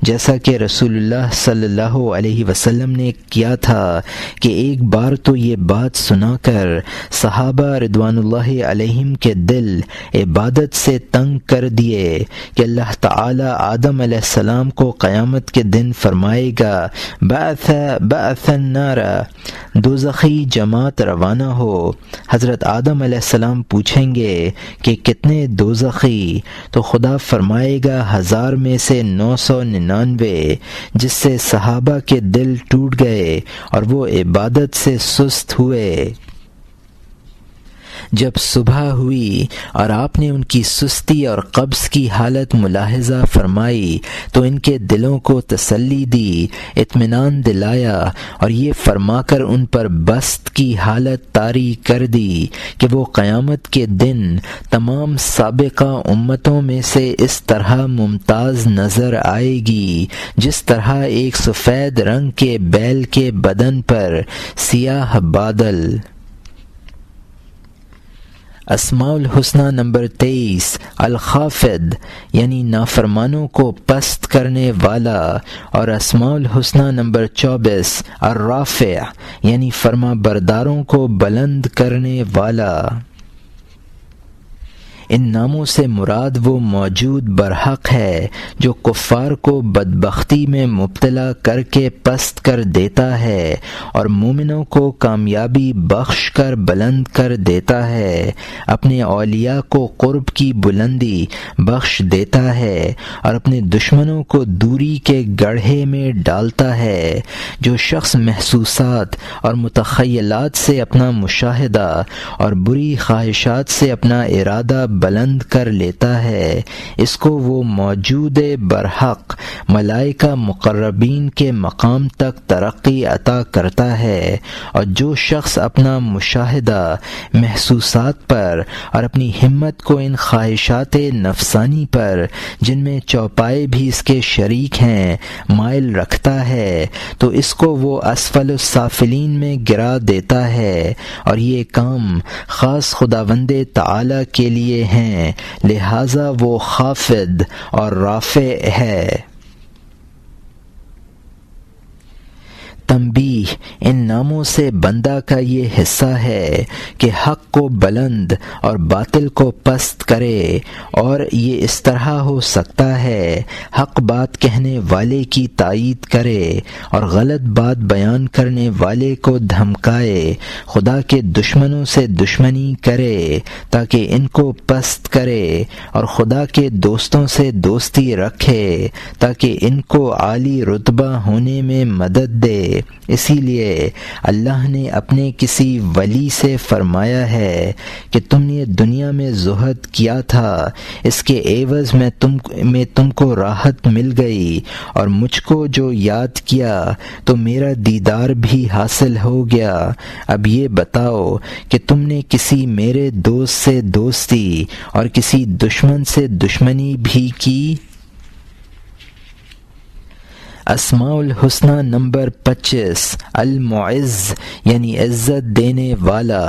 جیسا کہ رسول اللہ صلی اللہ علیہ وسلم نے کیا تھا کہ ایک بار تو یہ بات سنا کر صحابہ رضوان اللہ علیہم کے دل عبادت سے تنگ کر دیے کہ اللہ تعالی آدم علیہ السلام کو قیامت کے دن فرمائے گا بعث النار، دوزخی جماعت روانہ ہو۔ حضرت آدم علیہ السلام پوچھیں گے کہ کتنے دوزخی؟ تو خدا فرمائے گا 1000 میں سے 999، جس سے صحابہ کے دل ٹوٹ گئے اور وہ عبادت سے سست ہوئے۔ جب صبح ہوئی اور آپ نے ان کی سستی اور قبض کی حالت ملاحظہ فرمائی تو ان کے دلوں کو تسلی دی، اطمینان دلایا اور یہ فرما کر ان پر بست کی حالت طاری کر دی کہ وہ قیامت کے دن تمام سابقہ امتوں میں سے اس طرح ممتاز نظر آئے گی جس طرح ایک سفید رنگ کے بیل کے بدن پر سیاہ بادل۔ اسماء الحسنہ نمبر 23، الخافض یعنی نافرمانوں کو پست کرنے والا، اور اسماء الحسنہ نمبر 24، الرافع یعنی فرما برداروں کو بلند کرنے والا۔ ان ناموں سے مراد وہ موجود برحق ہے جو کفار کو بدبختی میں مبتلا کر کے پست کر دیتا ہے اور مومنوں کو کامیابی بخش کر بلند کر دیتا ہے، اپنے اولیاء کو قرب کی بلندی بخش دیتا ہے اور اپنے دشمنوں کو دوری کے گڑھے میں ڈالتا ہے۔ جو شخص محسوسات اور متخیلات سے اپنا مشاہدہ اور بری خواہشات سے اپنا ارادہ بلند کر لیتا ہے، اس کو وہ موجود برحق ملائکہ مقربین کے مقام تک ترقی عطا کرتا ہے، اور جو شخص اپنا مشاہدہ محسوسات پر اور اپنی ہمت کو ان خواہشات نفسانی پر جن میں چوپائے بھی اس کے شریک ہیں مائل رکھتا ہے تو اس کو وہ اسفل السافلین میں گرا دیتا ہے، اور یہ کام خاص خداوند تعالی کے لیے ہیں، لہذا وہ خافض اور رافع ہے۔ تنبیہ، ان ناموں سے بندہ کا یہ حصہ ہے کہ حق کو بلند اور باطل کو پست کرے، اور یہ اس طرح ہو سکتا ہے حق بات کہنے والے کی تائید کرے اور غلط بات بیان کرنے والے کو دھمکائے، خدا کے دشمنوں سے دشمنی کرے تاکہ ان کو پست کرے، اور خدا کے دوستوں سے دوستی رکھے تاکہ ان کو عالی رتبہ ہونے میں مدد دے۔ اسی لیے اللہ نے اپنے کسی ولی سے فرمایا ہے کہ تم نے دنیا میں زہد کیا تھا، اس کے عوض میں تم کو راحت مل گئی، اور مجھ کو جو یاد کیا تو میرا دیدار بھی حاصل ہو گیا۔ اب یہ بتاؤ کہ تم نے کسی میرے دوست سے دوستی اور کسی دشمن سے دشمنی بھی کی؟ اسماء الحسنہ نمبر 25، المعز یعنی عزت دینے والا،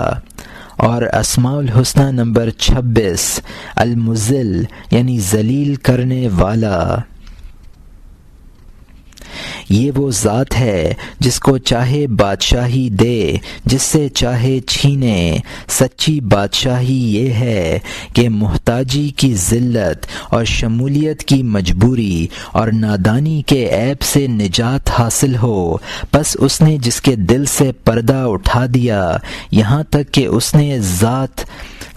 اور اسماء الحسنہ نمبر 26، المذل یعنی ذلیل کرنے والا۔ یہ وہ ذات ہے جس کو چاہے بادشاہی دے، جس سے چاہے چھینے۔ سچی بادشاہی یہ ہے کہ محتاجی کی ذلت اور شمولیت کی مجبوری اور نادانی کے عیب سے نجات حاصل ہو، پس اس نے جس کے دل سے پردہ اٹھا دیا، یہاں تک کہ اس نے ذات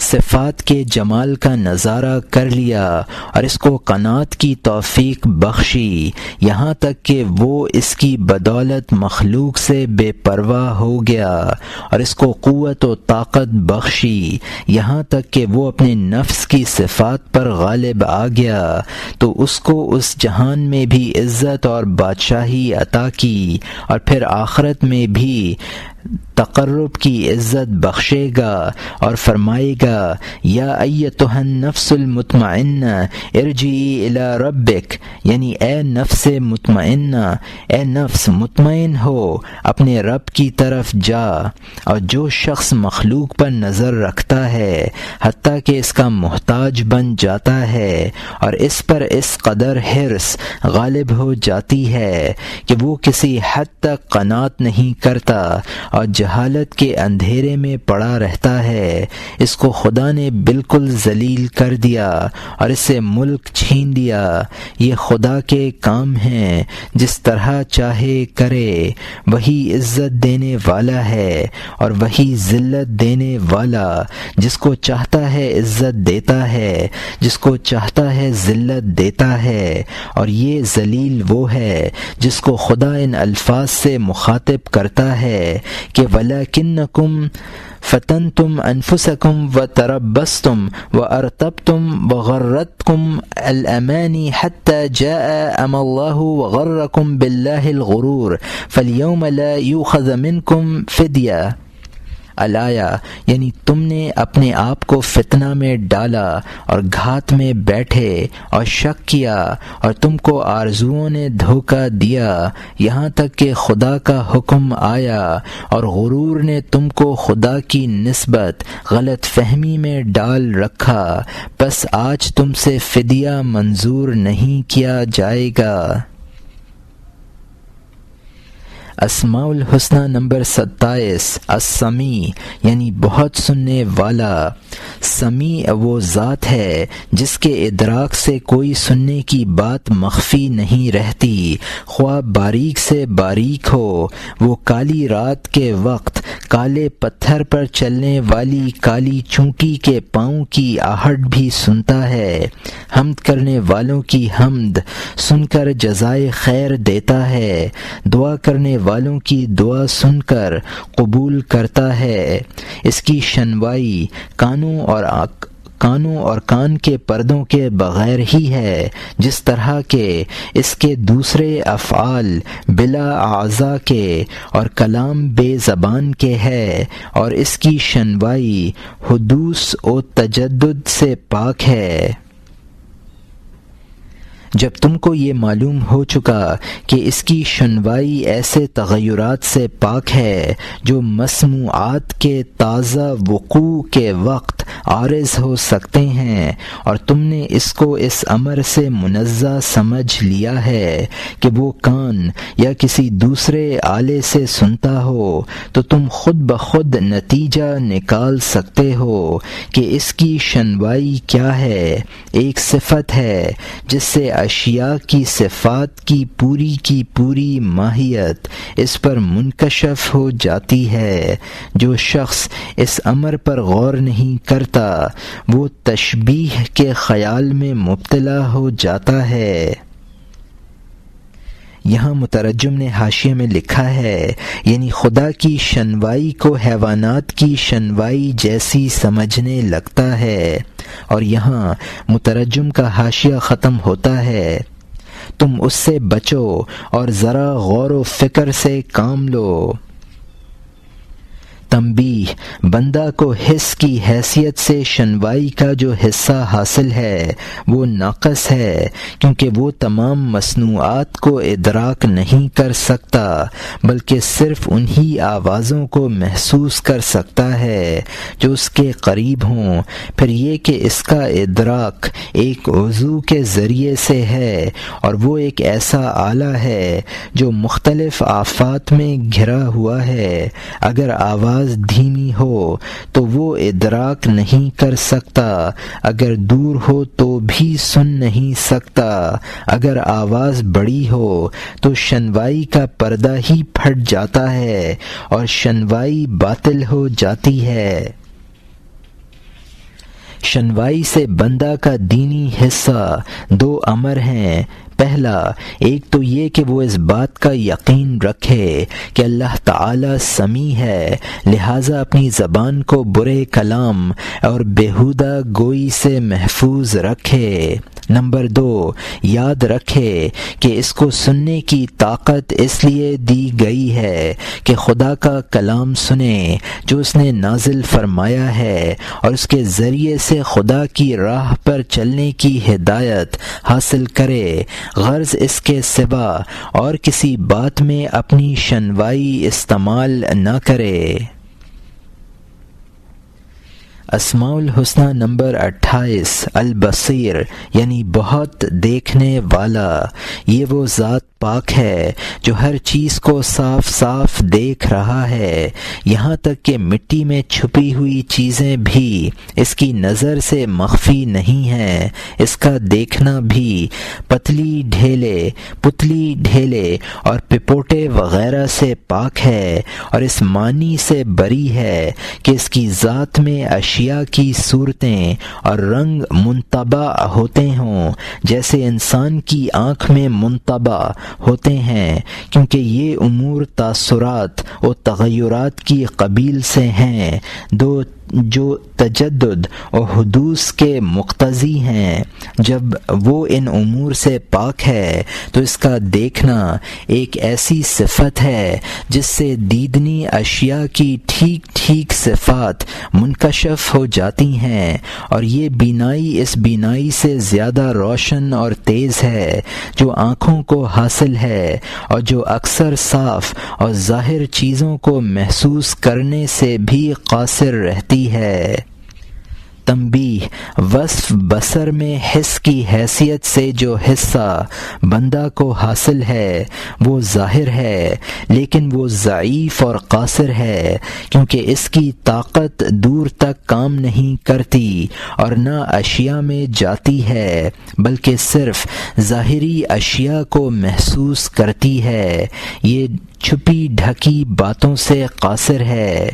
صفات کے جمال کا نظارہ کر لیا اور اس کو قناعت کی توفیق بخشی، یہاں تک کہ وہ اس کی بدولت مخلوق سے بے پرواہ ہو گیا، اور اس کو قوت و طاقت بخشی، یہاں تک کہ وہ اپنے نفس کی صفات پر غالب آ گیا، تو اس کو اس جہان میں بھی عزت اور بادشاہی عطا کی، اور پھر آخرت میں بھی تقرب کی عزت بخشے گا اور فرمائے گا یا ایتھا النفس المطمئنہ ارجعی الی ربک، یعنی اے نفس مطمئنہ، اے نفس مطمئن ہو اپنے رب کی طرف جا۔ اور جو شخص مخلوق پر نظر رکھتا ہے حتیٰ کہ اس کا محتاج بن جاتا ہے اور اس پر اس قدر حرص غالب ہو جاتی ہے کہ وہ کسی حد تک قناعت نہیں کرتا اور جہالت کے اندھیرے میں پڑا رہتا ہے، اس کو خدا نے بالکل ذلیل کر دیا اور اس سے ملک چھین لیا۔ یہ خدا کے کام ہیں، جس طرح چاہے کرے، وہی عزت دینے والا ہے اور وہی ذلت دینے والا، جس کو چاہتا ہے عزت دیتا ہے، جس کو چاہتا ہے ذلت دیتا ہے، اور یہ ذلیل وہ ہے جس کو خدا ان الفاظ سے مخاطب کرتا ہے کہ وَلَكِنَّكُمْ فَتَنْتُمْ أَنفُسَكُمْ وَتَرَبَّصْتُمْ وَأَرْتَبْتُمْ وَغَرَّتْكُمْ الْأَمَانِي حَتَّى جَاءَ أَمْرُ اللَّهِ وَغَرَّكُمْ بِاللَّهِ الْغُرُورُ فَالْيَوْمَ لَا يُؤْخَذُ مِنْكُمْ فِدْيَةٌ۔ الایا، یعنی تم نے اپنے آپ کو فتنہ میں ڈالا اور گھات میں بیٹھے اور شک کیا اور تم کو آرزوؤں نے دھوکہ دیا، یہاں تک کہ خدا کا حکم آیا اور غرور نے تم کو خدا کی نسبت غلط فہمی میں ڈال رکھا، بس آج تم سے فدیہ منظور نہیں کیا جائے گا۔ اسماء الحسنہ نمبر 27، السمیع یعنی بہت سننے والا۔ سمیع وہ ذات ہے جس کے ادراک سے کوئی سننے کی بات مخفی نہیں رہتی، خواہ باریک سے باریک ہو۔ وہ کالی رات کے وقت کالے پتھر پر چلنے والی کالی چونٹی کے پاؤں کی آہٹ بھی سنتا ہے، حمد کرنے والوں کی حمد سن کر جزائے خیر دیتا ہے، دعا کرنے والوں کی دعا سن کر قبول کرتا ہے۔ اس کی شنوائی کانوں اور کان کے پردوں کے بغیر ہی ہے، جس طرح کہ اس کے دوسرے افعال بلا اعضاء کے اور کلام بے زبان کے ہے، اور اس کی شنوائی حدوث و تجدد سے پاک ہے۔ جب تم کو یہ معلوم ہو چکا کہ اس کی شنوائی ایسے تغیرات سے پاک ہے جو مسموعات کے تازہ وقوع کے وقت عارض ہو سکتے ہیں، اور تم نے اس کو اس امر سے منزہ سمجھ لیا ہے کہ وہ کان یا کسی دوسرے آلے سے سنتا ہو، تو تم خود بخود نتیجہ نکال سکتے ہو کہ اس کی شنوائی کیا ہے۔ ایک صفت ہے جس سے اشیاء کی صفات کی پوری ماہیت اس پر منکشف ہو جاتی ہے۔ جو شخص اس امر پر غور نہیں کرتا وہ تشبیہ کے خیال میں مبتلا ہو جاتا ہے۔ یہاں مترجم نے حاشیے میں لکھا ہے، یعنی خدا کی شنوائی کو حیوانات کی شنوائی جیسی سمجھنے لگتا ہے، اور یہاں مترجم کا حاشیہ ختم ہوتا ہے۔ تم اس سے بچو اور ذرا غور و فکر سے کام لو۔ تنبیہ، بندہ کو حس کی حیثیت سے شنوائی کا جو حصہ حاصل ہے وہ ناقص ہے، کیونکہ وہ تمام مصنوعات کو ادراک نہیں کر سکتا، بلکہ صرف انہی آوازوں کو محسوس کر سکتا ہے جو اس کے قریب ہوں۔ پھر یہ کہ اس کا ادراک ایک عضو کے ذریعے سے ہے، اور وہ ایک ایسا آلہ ہے جو مختلف آفات میں گھرا ہوا ہے۔ اگر آواز دھیمی ہو تو وہ ادراک نہیں کر سکتا، اگر دور ہو تو بھی سن نہیں سکتا، اگر آواز بڑی ہو تو شنوائی کا پردہ ہی پھٹ جاتا ہے اور شنوائی باطل ہو جاتی ہے۔ شنوائی سے بندہ کا دینی حصہ 2 امر ہیں۔ پہلا، ایک تو یہ کہ وہ اس بات کا یقین رکھے کہ اللہ تعالی سمیع ہے، لہٰذا اپنی زبان کو برے کلام اور بیہودہ گوئی سے محفوظ رکھے۔ نمبر 2، یاد رکھے کہ اس کو سننے کی طاقت اس لیے دی گئی ہے کہ خدا کا کلام سنے جو اس نے نازل فرمایا ہے اور اس کے ذریعے سے خدا کی راہ پر چلنے کی ہدایت حاصل کرے، غرض اس کے سوا اور کسی بات میں اپنی شنوائی استعمال نہ کرے۔ اسماء الحسنی نمبر 28، البصیر یعنی بہت دیکھنے والا۔ یہ وہ ذات پاک ہے جو ہر چیز کو صاف صاف دیکھ رہا ہے، یہاں تک کہ مٹی میں چھپی ہوئی چیزیں بھی اس کی نظر سے مخفی نہیں ہیں۔ اس کا دیکھنا بھی پتلی ڈھیلے اور پپوٹے وغیرہ سے پاک ہے، اور اس معنی سے بری ہے کہ اس کی ذات میں اشیاء کی صورتیں اور رنگ منطبع ہوتے ہوں جیسے انسان کی آنکھ میں منطبع ہوتے ہیں، کیونکہ یہ امور تاثرات و تغیرات کی قبیل سے ہیں جو تجدد و حدوث کے مقتضی ہیں۔ جب وہ ان امور سے پاک ہے تو اس کا دیکھنا ایک ایسی صفت ہے جس سے دیدنی اشیاء کی ٹھیک ٹھیک صفات منکشف ہو جاتی ہیں، اور یہ بینائی اس بینائی سے زیادہ روشن اور تیز ہے جو آنکھوں کو حاصل ہے، اور جو اکثر صاف اور ظاہر چیزوں کو محسوس کرنے سے بھی قاصر رہتی ہے۔ تنبیہ: وصف بصر میں حس کی حیثیت سے جو حصہ بندہ کو حاصل ہے وہ ظاہر ہے، لیکن وہ ضعیف اور قاصر ہے، کیونکہ اس کی طاقت دور تک کام نہیں کرتی اور نہ اشیاء میں جاتی ہے، بلکہ صرف ظاہری اشیاء کو محسوس کرتی ہے۔ یہ چھپی ڈھکی باتوں سے قاصر ہے۔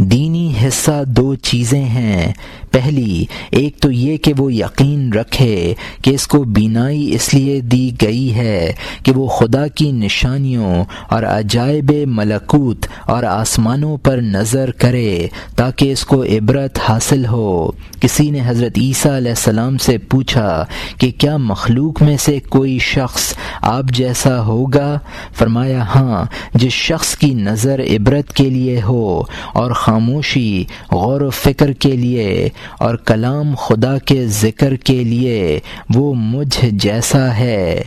دینی حصہ 2 چیزیں ہیں۔ پہلی، ایک تو یہ کہ وہ یقین رکھے کہ اس کو بینائی اس لیے دی گئی ہے کہ وہ خدا کی نشانیوں اور عجائب ملکوت اور آسمانوں پر نظر کرے تاکہ اس کو عبرت حاصل ہو۔ کسی نے حضرت عیسیٰ علیہ السلام سے پوچھا کہ کیا مخلوق میں سے کوئی شخص آپ جیسا ہوگا؟ فرمایا ہاں، جس شخص کی نظر عبرت کے لیے ہو اور خاموشی غور و فکر کے لیے اور کلام خدا کے ذکر کے لیے، وہ مجھ جیسا ہے۔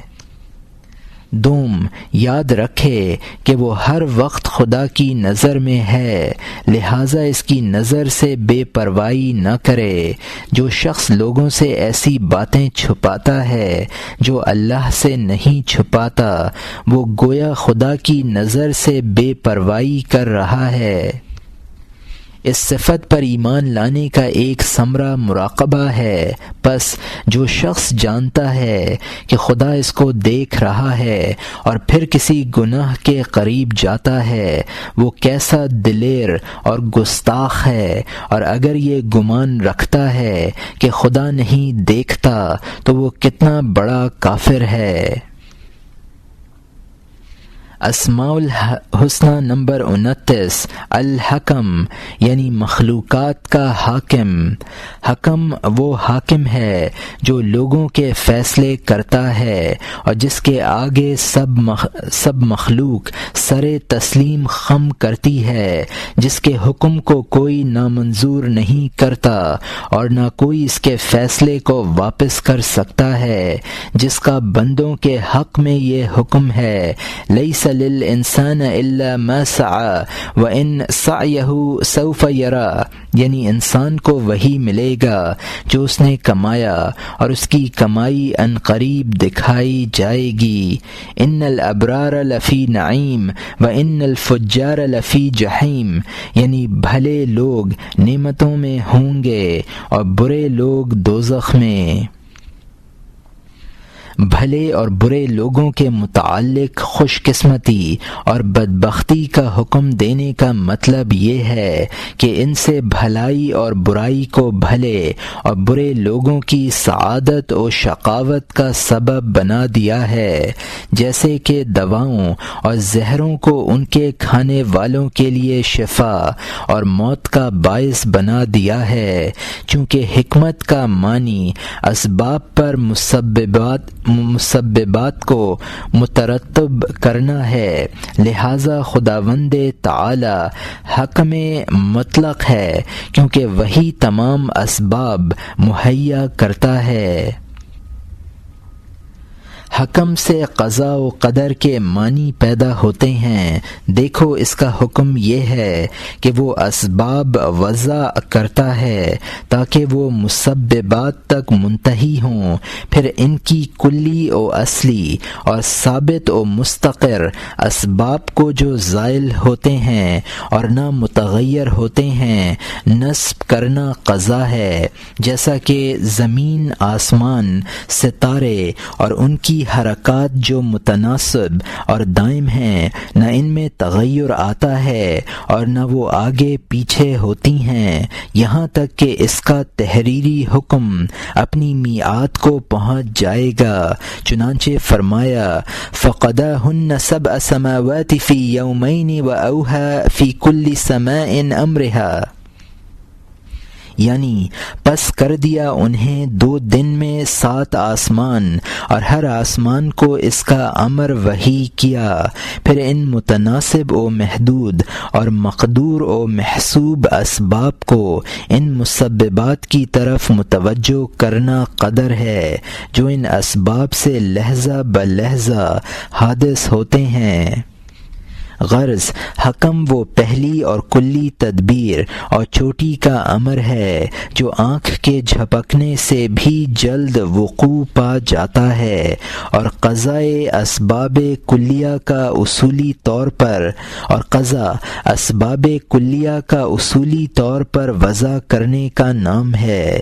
دوم، یاد رکھے کہ وہ ہر وقت خدا کی نظر میں ہے، لہٰذا اس کی نظر سے بے پرواہی نہ کرے۔ جو شخص لوگوں سے ایسی باتیں چھپاتا ہے جو اللہ سے نہیں چھپاتا، وہ گویا خدا کی نظر سے بے پرواہی کر رہا ہے۔ اس صفت پر ایمان لانے کا ایک ثمرہ مراقبہ ہے۔ پس جو شخص جانتا ہے کہ خدا اس کو دیکھ رہا ہے اور پھر کسی گناہ کے قریب جاتا ہے، وہ کیسا دلیر اور گستاخ ہے، اور اگر یہ گمان رکھتا ہے کہ خدا نہیں دیکھتا تو وہ کتنا بڑا کافر ہے۔ اسماء الحسنی نمبر 29، الحکم یعنی مخلوقات کا حاکم۔ حکم وہ حاکم ہے جو لوگوں کے فیصلے کرتا ہے اور جس کے آگے سب مخلوق سر تسلیم خم کرتی ہے، جس کے حکم کو کوئی نامنظور نہیں کرتا اور نہ کوئی اس کے فیصلے کو واپس کر سکتا ہے، جس کا بندوں کے حق میں یہ حکم ہے، لیس للانسان الا ما سعى وان سعيه سوف يرى، یعنی انسان کو وہی ملے گا جو اس نے کمایا اور اس کی کمائی ان قریب دکھائی جائے گی۔ ان الابرار لفی نعیم وان الفجار لفی جحیم، یعنی بھلے لوگ نعمتوں میں ہوں گے اور برے لوگ دوزخ میں۔ بھلے اور برے لوگوں کے متعلق خوش قسمتی اور بدبختی کا حکم دینے کا مطلب یہ ہے کہ ان سے بھلائی اور برائی کو بھلے اور برے لوگوں کی سعادت و شقاوت کا سبب بنا دیا ہے، جیسے کہ دواؤں اور زہروں کو ان کے کھانے والوں کے لیے شفا اور موت کا باعث بنا دیا ہے، چونکہ حکمت کا معنی اسباب پر مسببات کو مترتب کرنا ہے، لہذا خداوند تعالی حکم مطلق ہے کیونکہ وہی تمام اسباب مہیا کرتا ہے۔ حکم سے قضاء و قدر کے معنی پیدا ہوتے ہیں۔ دیکھو اس کا حکم یہ ہے کہ وہ اسباب وضع کرتا ہے تاکہ وہ مسببات تک منتہی ہوں، پھر ان کی کلی و اصلی اور ثابت و مستقر اسباب کو جو زائل ہوتے ہیں اور نہ متغیر ہوتے ہیں نصب کرنا قضا ہے، جیسا کہ زمین، آسمان، ستارے اور ان کی حرکات جو متناسب اور دائم ہیں، نہ ان میں تغیر آتا ہے اور نہ وہ آگے پیچھے ہوتی ہیں، یہاں تک کہ اس کا تحریری حکم اپنی میعاد کو پہنچ جائے گا۔ چنانچہ فرمایا فَقَضَاهُنَّ سَبْعَ سَمَاوَاتٍ فِي يَوْمَيْنِ وَأَوْحَىٰ فِي كُلِّ سَمَاءٍ أَمْرَهَا، یعنی پس کر دیا انہیں 2 دن میں 7 آسمان اور ہر آسمان کو اس کا امر وحی کیا، پھر ان متناسب و محدود اور مقدور و محسوب اسباب کو ان مسببات کی طرف متوجہ کرنا قدر ہے جو ان اسباب سے لحظہ بلحظہ حادث ہوتے ہیں۔ غرض حکم وہ پہلی اور کلی تدبیر اور چوٹی کا امر ہے جو آنکھ کے جھپکنے سے بھی جلد وقوع پا جاتا ہے، اور قضائے اسباب کلیہ کا اصولی طور پر وضع کرنے کا نام ہے،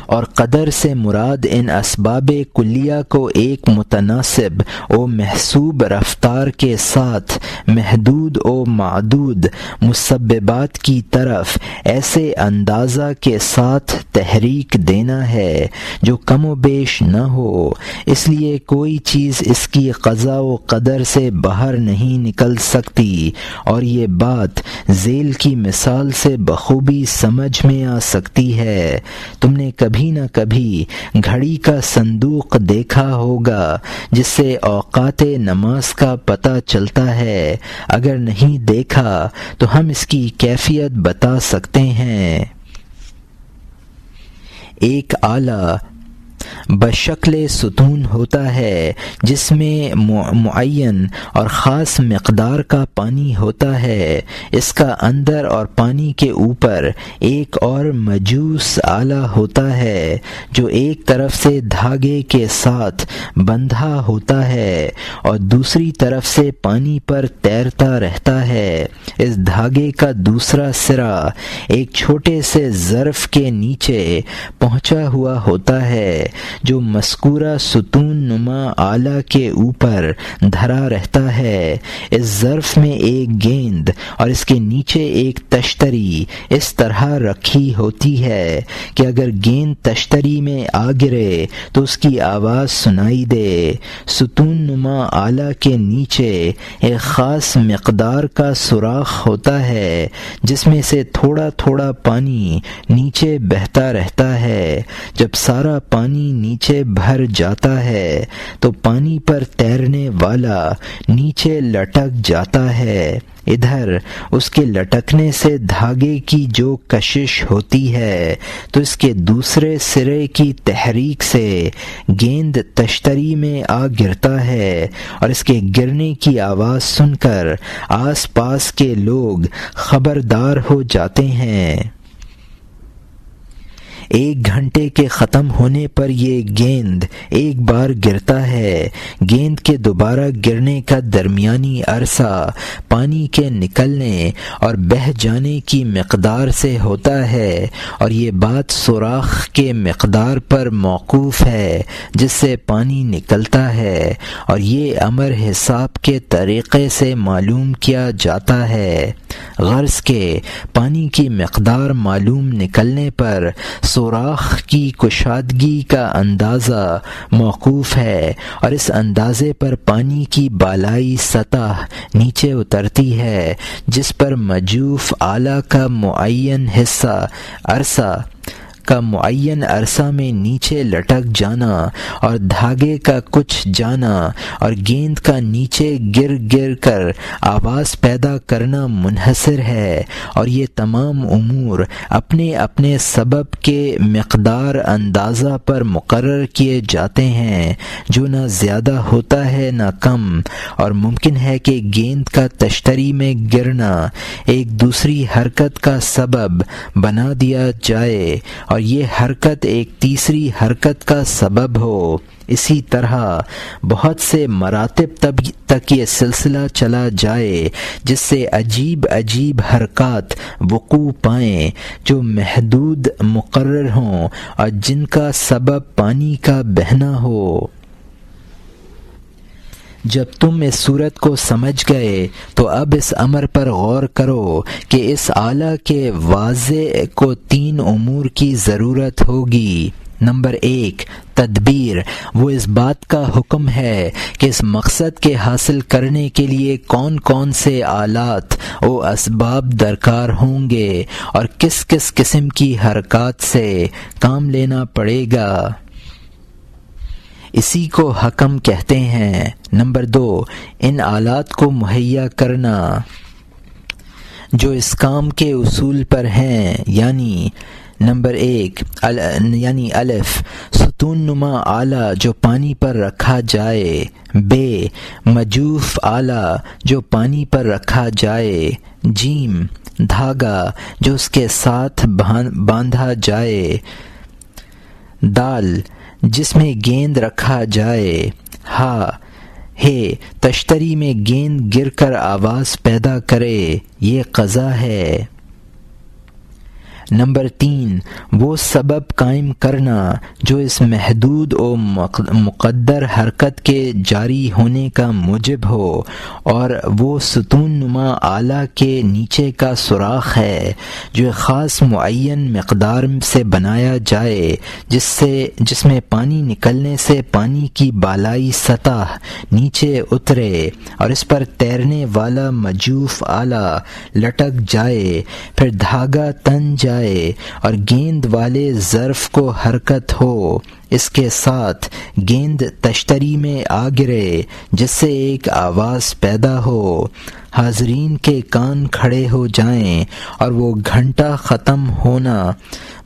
اور قدر سے مراد ان اسباب کلیہ کو ایک متناسب و محسوب رفتار کے ساتھ محدود و معدود مسببات کی طرف ایسے اندازہ کے ساتھ تحریک دینا ہے جو کم و بیش نہ ہو، اس لیے کوئی چیز اس کی قضاء و قدر سے باہر نہیں نکل سکتی، اور یہ بات ذیل کی مثال سے بخوبی سمجھ میں آ سکتی ہے۔ تم نے کبھی نہ کبھی گھڑی کا صندوق دیکھا ہوگا جس سے اوقات نماز کا پتہ چلتا ہے، اگر نہیں دیکھا تو ہم اس کی کیفیت بتا سکتے ہیں۔ ایک آلہ بشکل ستون ہوتا ہے جس میں معین اور خاص مقدار کا پانی ہوتا ہے، اس کا اندر اور پانی کے اوپر ایک اور مجوس آلہ ہوتا ہے جو ایک طرف سے دھاگے کے ساتھ بندھا ہوتا ہے اور دوسری طرف سے پانی پر تیرتا رہتا ہے۔ اس دھاگے کا دوسرا سرا ایک چھوٹے سے ظرف کے نیچے پہنچا ہوا ہوتا ہے جو مذکورہ ستون نما آلہ کے اوپر دھرا رہتا ہے۔ اس ظرف میں ایک گیند اور اس کے نیچے ایک تشتری اس طرح رکھی ہوتی ہے کہ اگر گیند تشتری میں آ گرے تو اس کی آواز سنائی دے۔ ستون نما آلہ کے نیچے ایک خاص مقدار کا سوراخ ہوتا ہے جس میں سے تھوڑا تھوڑا پانی نیچے بہتا رہتا ہے۔ جب سارا پانی نیچے بھر جاتا ہے تو پانی پر تیرنے والا نیچے لٹک جاتا ہے۔ ادھر اس کے لٹکنے سے دھاگے کی جو کشش ہوتی ہے تو اس کے دوسرے سرے کی تحریک سے گیند تشتری میں آ گرتا ہے، اور اس کے گرنے کی آواز سن کر آس پاس کے لوگ خبردار ہو جاتے ہیں۔ 1 گھنٹے کے ختم ہونے پر یہ گیند ایک بار گرتا ہے۔ گیند کے دوبارہ گرنے کا درمیانی عرصہ پانی کے نکلنے اور بہہ جانے کی مقدار سے ہوتا ہے، اور یہ بات سوراخ کے مقدار پر موقوف ہے جس سے پانی نکلتا ہے، اور یہ امر حساب کے طریقے سے معلوم کیا جاتا ہے۔ غرض کہ پانی کی مقدار معلوم نکلنے پر سوراخ کی کشادگی کا اندازہ موقوف ہے، اور اس اندازے پر پانی کی بالائی سطح نیچے اترتی ہے، جس پر مجوف آلہ کا معین عرصہ میں نیچے لٹک جانا اور دھاگے کا کچھ جانا اور گیند کا نیچے گر گر کر آواز پیدا کرنا منحصر ہے، اور یہ تمام امور اپنے اپنے سبب کے مقدار اندازہ پر مقرر کیے جاتے ہیں، جو نہ زیادہ ہوتا ہے نہ کم، اور ممکن ہے کہ گیند کا تشتری میں گرنا ایک دوسری حرکت کا سبب بنا دیا جائے اور یہ حرکت ایک تیسری حرکت کا سبب ہو۔ اسی طرح بہت سے مراتب تک یہ سلسلہ چلا جائے، جس سے عجیب عجیب حرکات وقوع پائیں جو محدود مقرر ہوں اور جن کا سبب پانی کا بہنا ہو۔ جب تم اس صورت کو سمجھ گئے تو اب اس امر پر غور کرو کہ اس آلہ کے واضح کو 3 امور کی ضرورت ہوگی۔ نمبر 1، تدبیر۔ وہ اس بات کا حکم ہے کہ اس مقصد کے حاصل کرنے کے لیے کون کون سے آلات و اسباب درکار ہوں گے اور کس کس قسم کی حرکات سے کام لینا پڑے گا، اسی کو حکم کہتے ہیں۔ نمبر 2، ان آلات کو مہیا کرنا جو اس کام کے اصول پر ہیں، یعنی نمبر 1 یعنی الف، ستون نما آلہ جو پانی پر رکھا جائے، ب، مجوف آلہ جو پانی پر رکھا جائے، جیم، دھاگا جو اس کے ساتھ باندھا جائے، دال، جس میں گیند رکھا جائے، ہا، ہے، تشتری میں گیند گر کر آواز پیدا کرے، یہ قضا ہے۔ نمبر 3، وہ سبب قائم کرنا جو اس محدود و مقدر حرکت کے جاری ہونے کا موجب ہو، اور وہ ستون نما آلہ کے نیچے کا سوراخ ہے جو ایک خاص معین مقدار سے بنایا جائے، جس میں پانی نکلنے سے پانی کی بالائی سطح نیچے اترے اور اس پر تیرنے والا مجوف آلہ لٹک جائے، پھر دھاگا تن جائے اور گیند والے ظرف کو حرکت ہو، اس کے ساتھ گیند تشتری میں آ گرے جس سے ایک آواز پیدا ہو، حاضرین کے کان کھڑے ہو جائیں اور وہ گھنٹہ ختم ہونا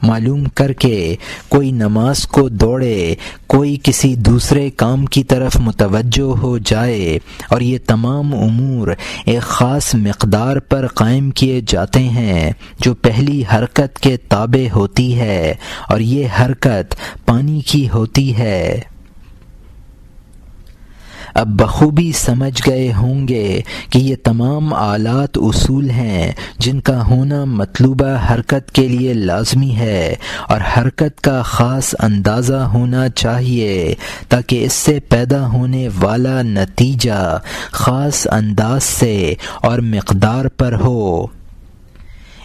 معلوم کر کے کوئی نماز کو دوڑے، کوئی کسی دوسرے کام کی طرف متوجہ ہو جائے، اور یہ تمام امور ایک خاص مقدار پر قائم کیے جاتے ہیں جو پہلی حرکت کے تابع ہوتی ہے، اور یہ حرکت پانی کی ہوتی ہے۔ اب بخوبی سمجھ گئے ہوں گے کہ یہ تمام آلات اصول ہیں جن کا ہونا مطلوبہ حرکت کے لیے لازمی ہے، اور حرکت کا خاص اندازہ ہونا چاہیے تاکہ اس سے پیدا ہونے والا نتیجہ خاص انداز سے اور مقدار پر ہو۔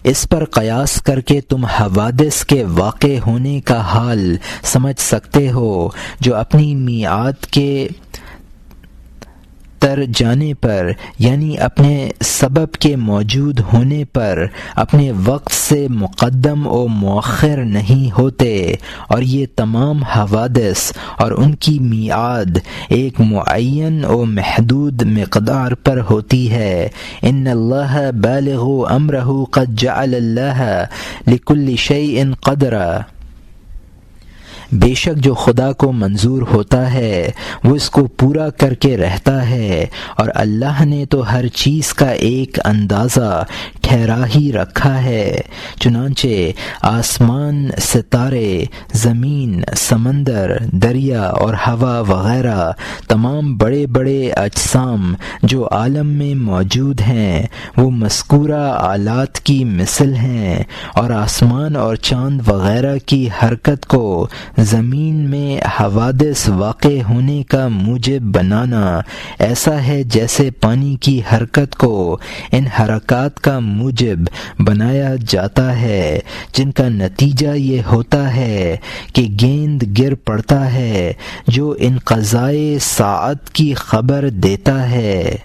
اس پر قیاس کر کے تم حوادث کے واقع ہونے کا حال سمجھ سکتے ہو جو اپنی میعاد کے تر جانے پر، یعنی اپنے سبب کے موجود ہونے پر، اپنے وقت سے مقدم و مؤخر نہیں ہوتے، اور یہ تمام حوادث اور ان کی میعاد ایک معین و محدود مقدار پر ہوتی ہے۔ ان اللہ بالغ امرہ قد جعل اللہ لکل شیء قدرا۔ بے شک جو خدا کو منظور ہوتا ہے وہ اس کو پورا کر کے رہتا ہے، اور اللہ نے تو ہر چیز کا ایک اندازہ ٹھہرا ہی رکھا ہے۔ چنانچہ آسمان، ستارے، زمین، سمندر، دریا اور ہوا وغیرہ تمام بڑے بڑے اجسام جو عالم میں موجود ہیں وہ مذکورہ آلات کی مثل ہیں، اور آسمان اور چاند وغیرہ کی حرکت کو زمین میں حوادث واقع ہونے کا موجب بنانا ایسا ہے جیسے پانی کی حرکت کو ان حرکات کا موجب بنایا جاتا ہے، جن کا نتیجہ یہ ہوتا ہے کہ گیند گر پڑتا ہے جو انقضائے ساعت کی خبر دیتا ہے۔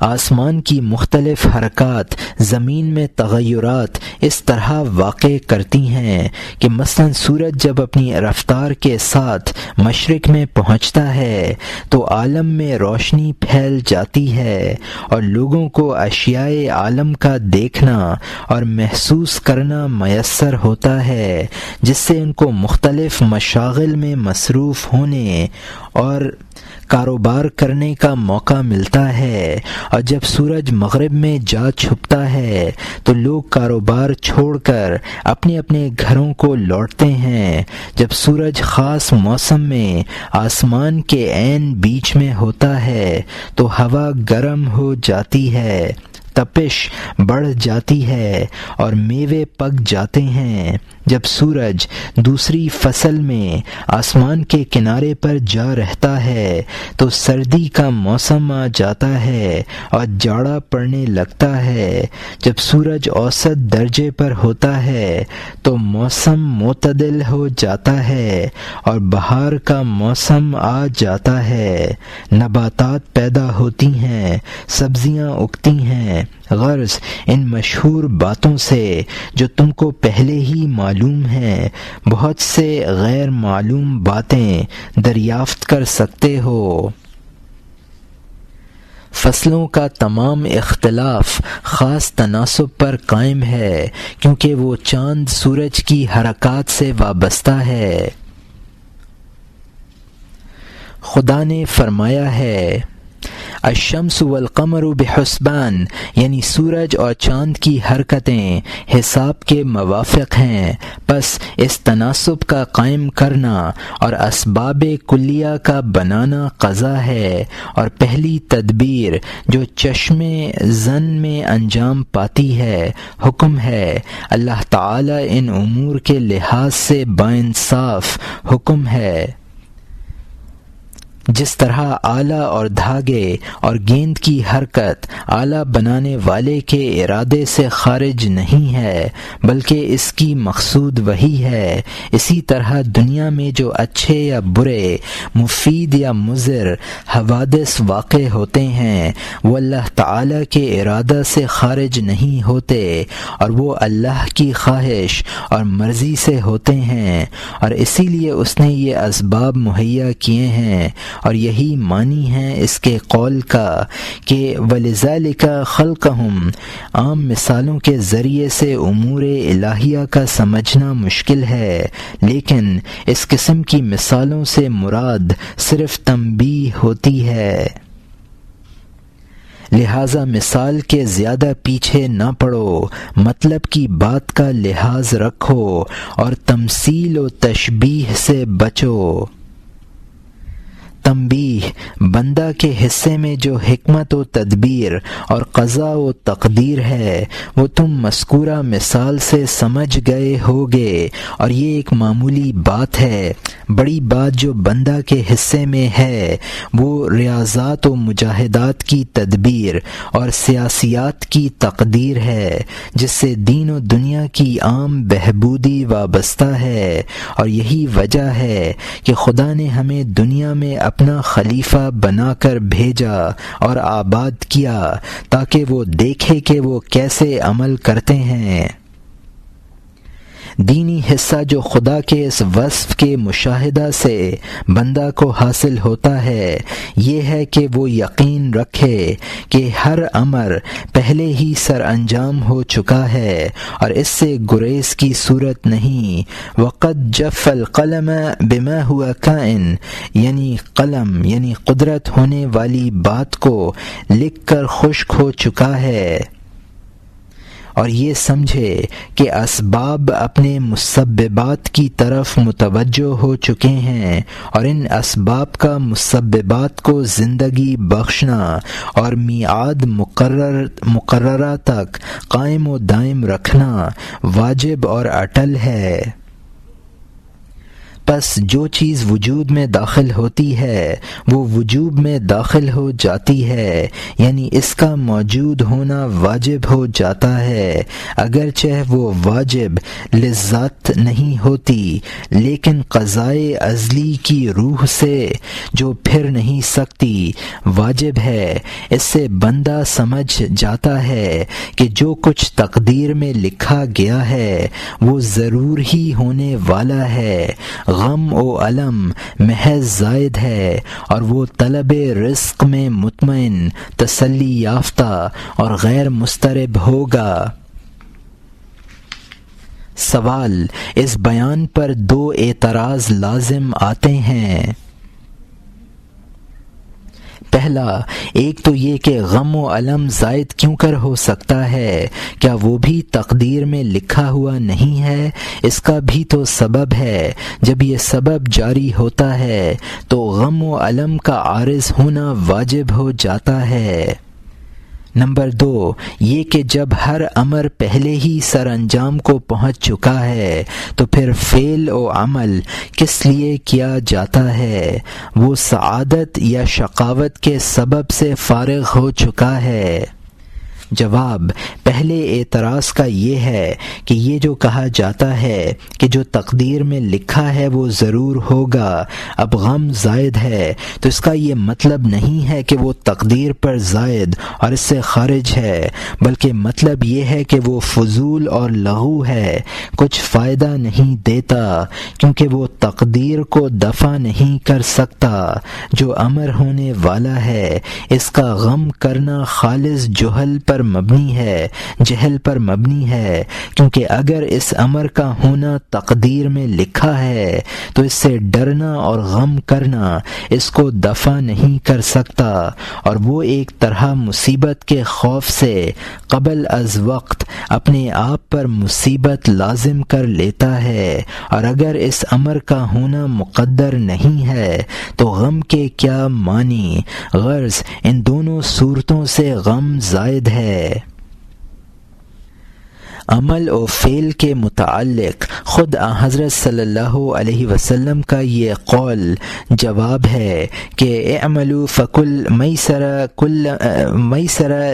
آسمان کی مختلف حرکات زمین میں تغیرات اس طرح واقع کرتی ہیں کہ مثلا سورج جب اپنی رفتار کے ساتھ مشرق میں پہنچتا ہے تو عالم میں روشنی پھیل جاتی ہے اور لوگوں کو اشیاء عالم کا دیکھنا اور محسوس کرنا میسر ہوتا ہے، جس سے ان کو مختلف مشاغل میں مصروف ہونے اور کاروبار کرنے کا موقع ملتا ہے، اور جب سورج مغرب میں جا چھپتا ہے تو لوگ کاروبار چھوڑ کر اپنے اپنے گھروں کو لوٹتے ہیں۔ جب سورج خاص موسم میں آسمان کے عین بیچ میں ہوتا ہے تو ہوا گرم ہو جاتی ہے، تپش بڑھ جاتی ہے اور میوے پک جاتے ہیں۔ جب سورج دوسری فصل میں آسمان کے کنارے پر جا رہتا ہے تو سردی کا موسم آ جاتا ہے اور جاڑا پڑنے لگتا ہے۔ جب سورج اوسط درجے پر ہوتا ہے تو موسم معتدل ہو جاتا ہے اور بہار کا موسم آ جاتا ہے، نباتات پیدا ہوتی ہیں، سبزیاں اگتی ہیں۔ غرض ان مشہور باتوں سے جو تم کو پہلے ہی معلوم ہیں بہت سے غیر معلوم باتیں دریافت کر سکتے ہو۔ فصلوں کا تمام اختلاف خاص تناسب پر قائم ہے کیونکہ وہ چاند سورج کی حرکات سے وابستہ ہے۔ خدا نے فرمایا ہے الشمس والقمر بحسبان، یعنی سورج اور چاند کی حرکتیں حساب کے موافق ہیں، پس اس تناسب کا قائم کرنا اور اسباب کلیہ کا بنانا قضا ہے، اور پہلی تدبیر جو چشم زن میں انجام پاتی ہے حکم ہے۔ اللہ تعالی ان امور کے لحاظ سے باانصاف حکم ہے۔ جس طرح آلہ اور دھاگے اور گیند کی حرکت آلہ بنانے والے کے ارادے سے خارج نہیں ہے بلکہ اس کی مقصود وہی ہے، اسی طرح دنیا میں جو اچھے یا برے، مفید یا مضر حوادث واقع ہوتے ہیں وہ اللہ تعالی کے ارادہ سے خارج نہیں ہوتے، اور وہ اللہ کی خواہش اور مرضی سے ہوتے ہیں، اور اسی لیے اس نے یہ اسباب مہیا کیے ہیں، اور یہی معنی ہے اس کے قول کا کہ وَلِذَلِكَ خَلْقَهُمْ۔ عام مثالوں کے ذریعے سے امور الہیہ کا سمجھنا مشکل ہے، لیکن اس قسم کی مثالوں سے مراد صرف تنبیہ ہوتی ہے، لہذا مثال کے زیادہ پیچھے نہ پڑو، مطلب کی بات کا لحاظ رکھو اور تمثیل و تشبیہ سے بچو۔ تنبیہ، بندہ کے حصے میں جو حکمت و تدبیر اور قضا و تقدیر ہے وہ تم مذکورہ مثال سے سمجھ گئے ہوگے، اور یہ ایک معمولی بات ہے۔ بڑی بات جو بندہ کے حصے میں ہے وہ ریاضات و مجاہدات کی تدبیر اور سیاسیات کی تقدیر ہے، جس سے دین و دنیا کی عام بہبودی وابستہ ہے، اور یہی وجہ ہے کہ خدا نے ہمیں دنیا میں اپنا خلیفہ بنا کر بھیجا اور آباد کیا تاکہ وہ دیکھے کہ وہ کیسے عمل کرتے ہیں۔ دینی حصہ جو خدا کے اس وصف کے مشاہدہ سے بندہ کو حاصل ہوتا ہے یہ ہے کہ وہ یقین رکھے کہ ہر امر پہلے ہی سر انجام ہو چکا ہے اور اس سے گریز کی صورت نہیں۔ وقد جف القلم بما ہوا کائن، یعنی قلم یعنی قدرت ہونے والی بات کو لکھ کر خشک ہو چکا ہے، اور یہ سمجھے کہ اسباب اپنے مسببات کی طرف متوجہ ہو چکے ہیں، اور ان اسباب کا مسببات کو زندگی بخشنا اور میعاد مقررہ تک قائم و دائم رکھنا واجب اور اٹل ہے۔ پس جو چیز وجود میں داخل ہوتی ہے وہ وجوب میں داخل ہو جاتی ہے، یعنی اس کا موجود ہونا واجب ہو جاتا ہے، اگرچہ وہ واجب لذات نہیں ہوتی، لیکن قضائے ازلی کی روح سے جو پھر نہیں سکتی واجب ہے۔ اس سے بندہ سمجھ جاتا ہے کہ جو کچھ تقدیر میں لکھا گیا ہے وہ ضرور ہی ہونے والا ہے، غم و علم محض زائد ہے، اور وہ طلب رزق میں مطمئن، تسلی یافتہ اور غیر مضطرب ہوگا۔ سوال: اس بیان پر دو اعتراض لازم آتے ہیں۔ پہلا، ایک تو یہ کہ غم و علم زائد کیوں کر ہو سکتا ہے؟ کیا وہ بھی تقدیر میں لکھا ہوا نہیں ہے؟ اس کا بھی تو سبب ہے۔ جب یہ سبب جاری ہوتا ہے تو غم و علم کا عارض ہونا واجب ہو جاتا ہے۔ نمبر 2، یہ کہ جب ہر امر پہلے ہی سر انجام کو پہنچ چکا ہے تو پھر فعل و عمل کس لیے کیا جاتا ہے؟ وہ سعادت یا شقاوت کے سبب سے فارغ ہو چکا ہے۔ جواب: پہلے اعتراض کا یہ ہے کہ یہ جو کہا جاتا ہے کہ جو تقدیر میں لکھا ہے وہ ضرور ہوگا، اب غم زائد ہے تو اس کا یہ مطلب نہیں ہے کہ وہ تقدیر پر زائد اور اس سے خارج ہے، بلکہ مطلب یہ ہے کہ وہ فضول اور لغو ہے، کچھ فائدہ نہیں دیتا، کیونکہ وہ تقدیر کو دفع نہیں کر سکتا۔ جو امر ہونے والا ہے اس کا غم کرنا خالص جہل پر مبنی ہے، کیونکہ اگر اس امر کا ہونا تقدیر میں لکھا ہے تو اس سے ڈرنا اور غم کرنا اس کو دفع نہیں کر سکتا، اور وہ ایک طرح مصیبت کے خوف سے قبل از وقت اپنے آپ پر مصیبت لازم کر لیتا ہے، اور اگر اس امر کا ہونا مقدر نہیں ہے تو غم کے کیا معنی؟ غرض ان دونوں صورتوں سے غم زائد ہے۔ عمل و فعل کے متعلق خود حضرت صلی اللہ علیہ وسلم کا یہ قول جواب ہے کہ اعملوا فکل میسر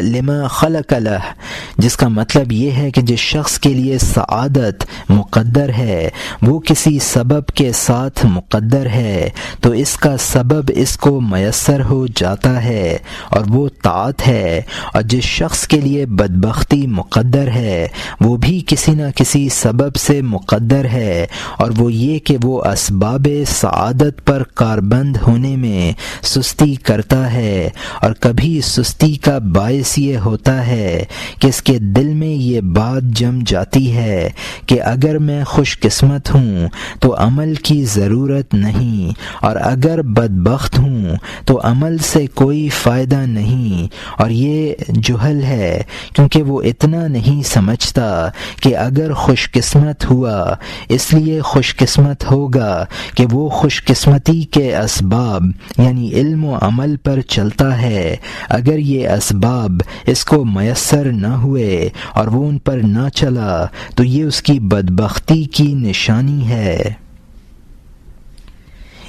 لما خلق لہ، جس کا مطلب یہ ہے کہ جس شخص کے لیے سعادت مقدر ہے وہ کسی سبب کے ساتھ مقدر ہے تو اس کا سبب اس کو میسر ہو جاتا ہے اور وہ طاعت ہے، اور جس شخص کے لیے بدبختی مقدر ہے وہ بھی کسی نہ کسی سبب سے مقدر ہے، اور وہ یہ کہ وہ اسباب سعادت پر کاربند ہونے میں سستی کرتا ہے، اور کبھی سستی کا باعث یہ ہوتا ہے کہ اس کے دل میں یہ بات جم جاتی ہے کہ اگر میں خوش قسمت ہوں تو عمل کی ضرورت نہیں، اور اگر بدبخت ہوں تو عمل سے کوئی فائدہ نہیں، اور یہ جہل ہے کیونکہ وہ اتنا نہیں سمجھتا کہ اگر خوش قسمت ہوا اس لیے خوش قسمت ہوگا کہ وہ خوش قسمتی کے اسباب یعنی علم و عمل پر چلتا ہے، اگر یہ اسباب اس کو میسر نہ ہوئے اور وہ ان پر نہ چلا تو یہ اس کی بدبختی کی نشانی ہے۔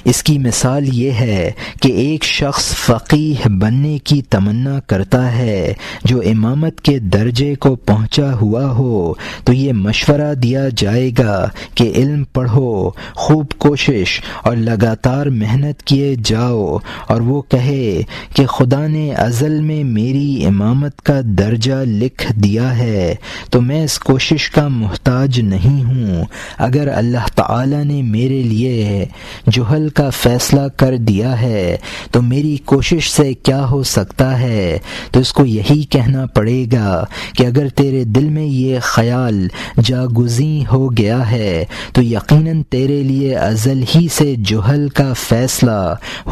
اس کی مثال یہ ہے کہ ایک شخص فقیہ بننے کی تمنا کرتا ہے جو امامت کے درجے کو پہنچا ہوا ہو تو یہ مشورہ دیا جائے گا کہ علم پڑھو، خوب کوشش اور لگاتار محنت کیے جاؤ، اور وہ کہے کہ خدا نے ازل میں میری امامت کا درجہ لکھ دیا ہے تو میں اس کوشش کا محتاج نہیں ہوں۔ اگر اللہ تعالی نے میرے لیے جہل کا فیصلہ کر دیا ہے تو میری کوشش سے کیا ہو سکتا ہے؟ تو اس کو یہی کہنا پڑے گا کہ اگر تیرے دل میں یہ خیال جاگزیں ہو گیا ہے تو یقیناً تیرے لیے ازل ہی سے جہل کا فیصلہ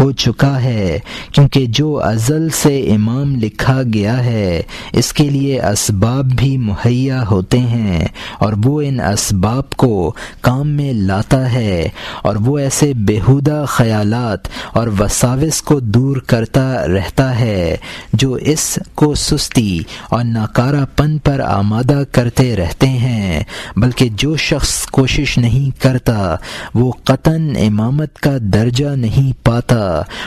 ہو چکا ہے، کیونکہ جو ازل سے امام لکھا گیا ہے اس کے لیے اسباب بھی مہیا ہوتے ہیں اور وہ ان اسباب کو کام میں لاتا ہے، اور وہ ایسے بیہودہ خیالات اور وساوس کو دور کرتا رہتا ہے جو اس کو سستی اور ناکارہ پن پر آمادہ کرتے رہتے ہیں۔ بلکہ جو شخص کوشش نہیں کرتا وہ قطعاً امامت کا درجہ نہیں پاتا،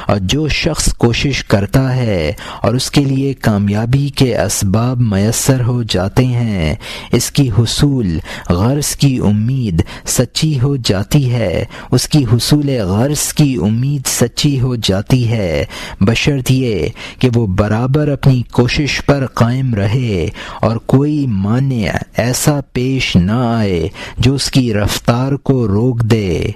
اور جو شخص کوشش کرتا ہے اور اس کے لیے کامیابی کے اسباب میسر ہو جاتے ہیں اس کی حصول غرض کی امید سچی ہو جاتی ہے، اس کی حصول غرض کی امید سچی ہو جاتی ہے، بشرط یہ کہ وہ برابر اپنی کوشش پر قائم رہے اور کوئی مانع ایسا پیش نہ آئے جو اس کی رفتار کو روک دے۔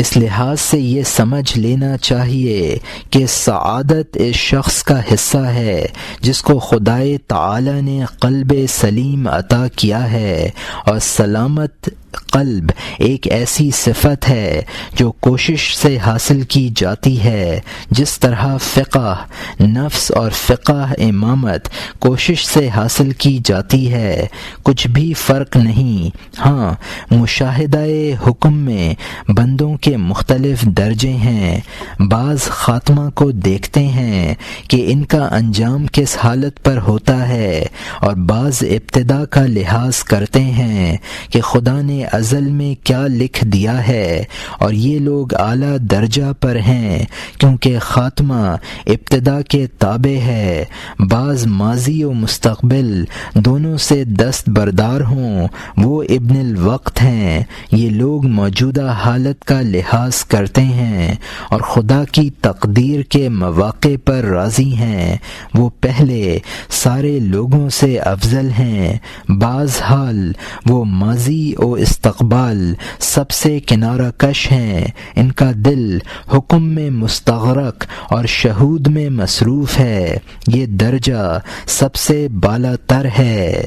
اس لحاظ سے یہ سمجھ لینا چاہیے کہ سعادت اس شخص کا حصہ ہے جس کو خدائے تعالی نے قلب سلیم عطا کیا ہے، اور سلامت قلب ایک ایسی صفت ہے جو کوشش سے حاصل کی جاتی ہے، جس طرح فقہ نفس اور فقہ امامت کوشش سے حاصل کی جاتی ہے، کچھ بھی فرق نہیں۔ ہاں، مشاہدہ حکم میں بندوں کے مختلف درجے ہیں، بعض خاتمہ کو دیکھتے ہیں کہ ان کا انجام کس حالت پر ہوتا ہے، اور بعض ابتدا کا لحاظ کرتے ہیں کہ خدا نے ازل میں کیا لکھ دیا ہے، اور یہ لوگ اعلیٰ درجہ پر ہیں کیونکہ خاتمہ ابتدا کے تابع ہے۔ بعض ماضی و مستقبل دونوں سے دست بردار ہوں، وہ ابن الوقت ہیں۔ یہ لوگ موجودہ حالت کا لحاظ کرتے ہیں اور خدا کی تقدیر کے مواقع پر راضی ہیں، وہ پہلے سارے لوگوں سے افضل ہیں۔ بعض حال وہ ماضی و استقبال سب سے کنارہ کش ہیں، ان کا دل حکم میں مستغرق اور شہود میں مصروف ہے، یہ درجہ سب سے بالا تر ہے۔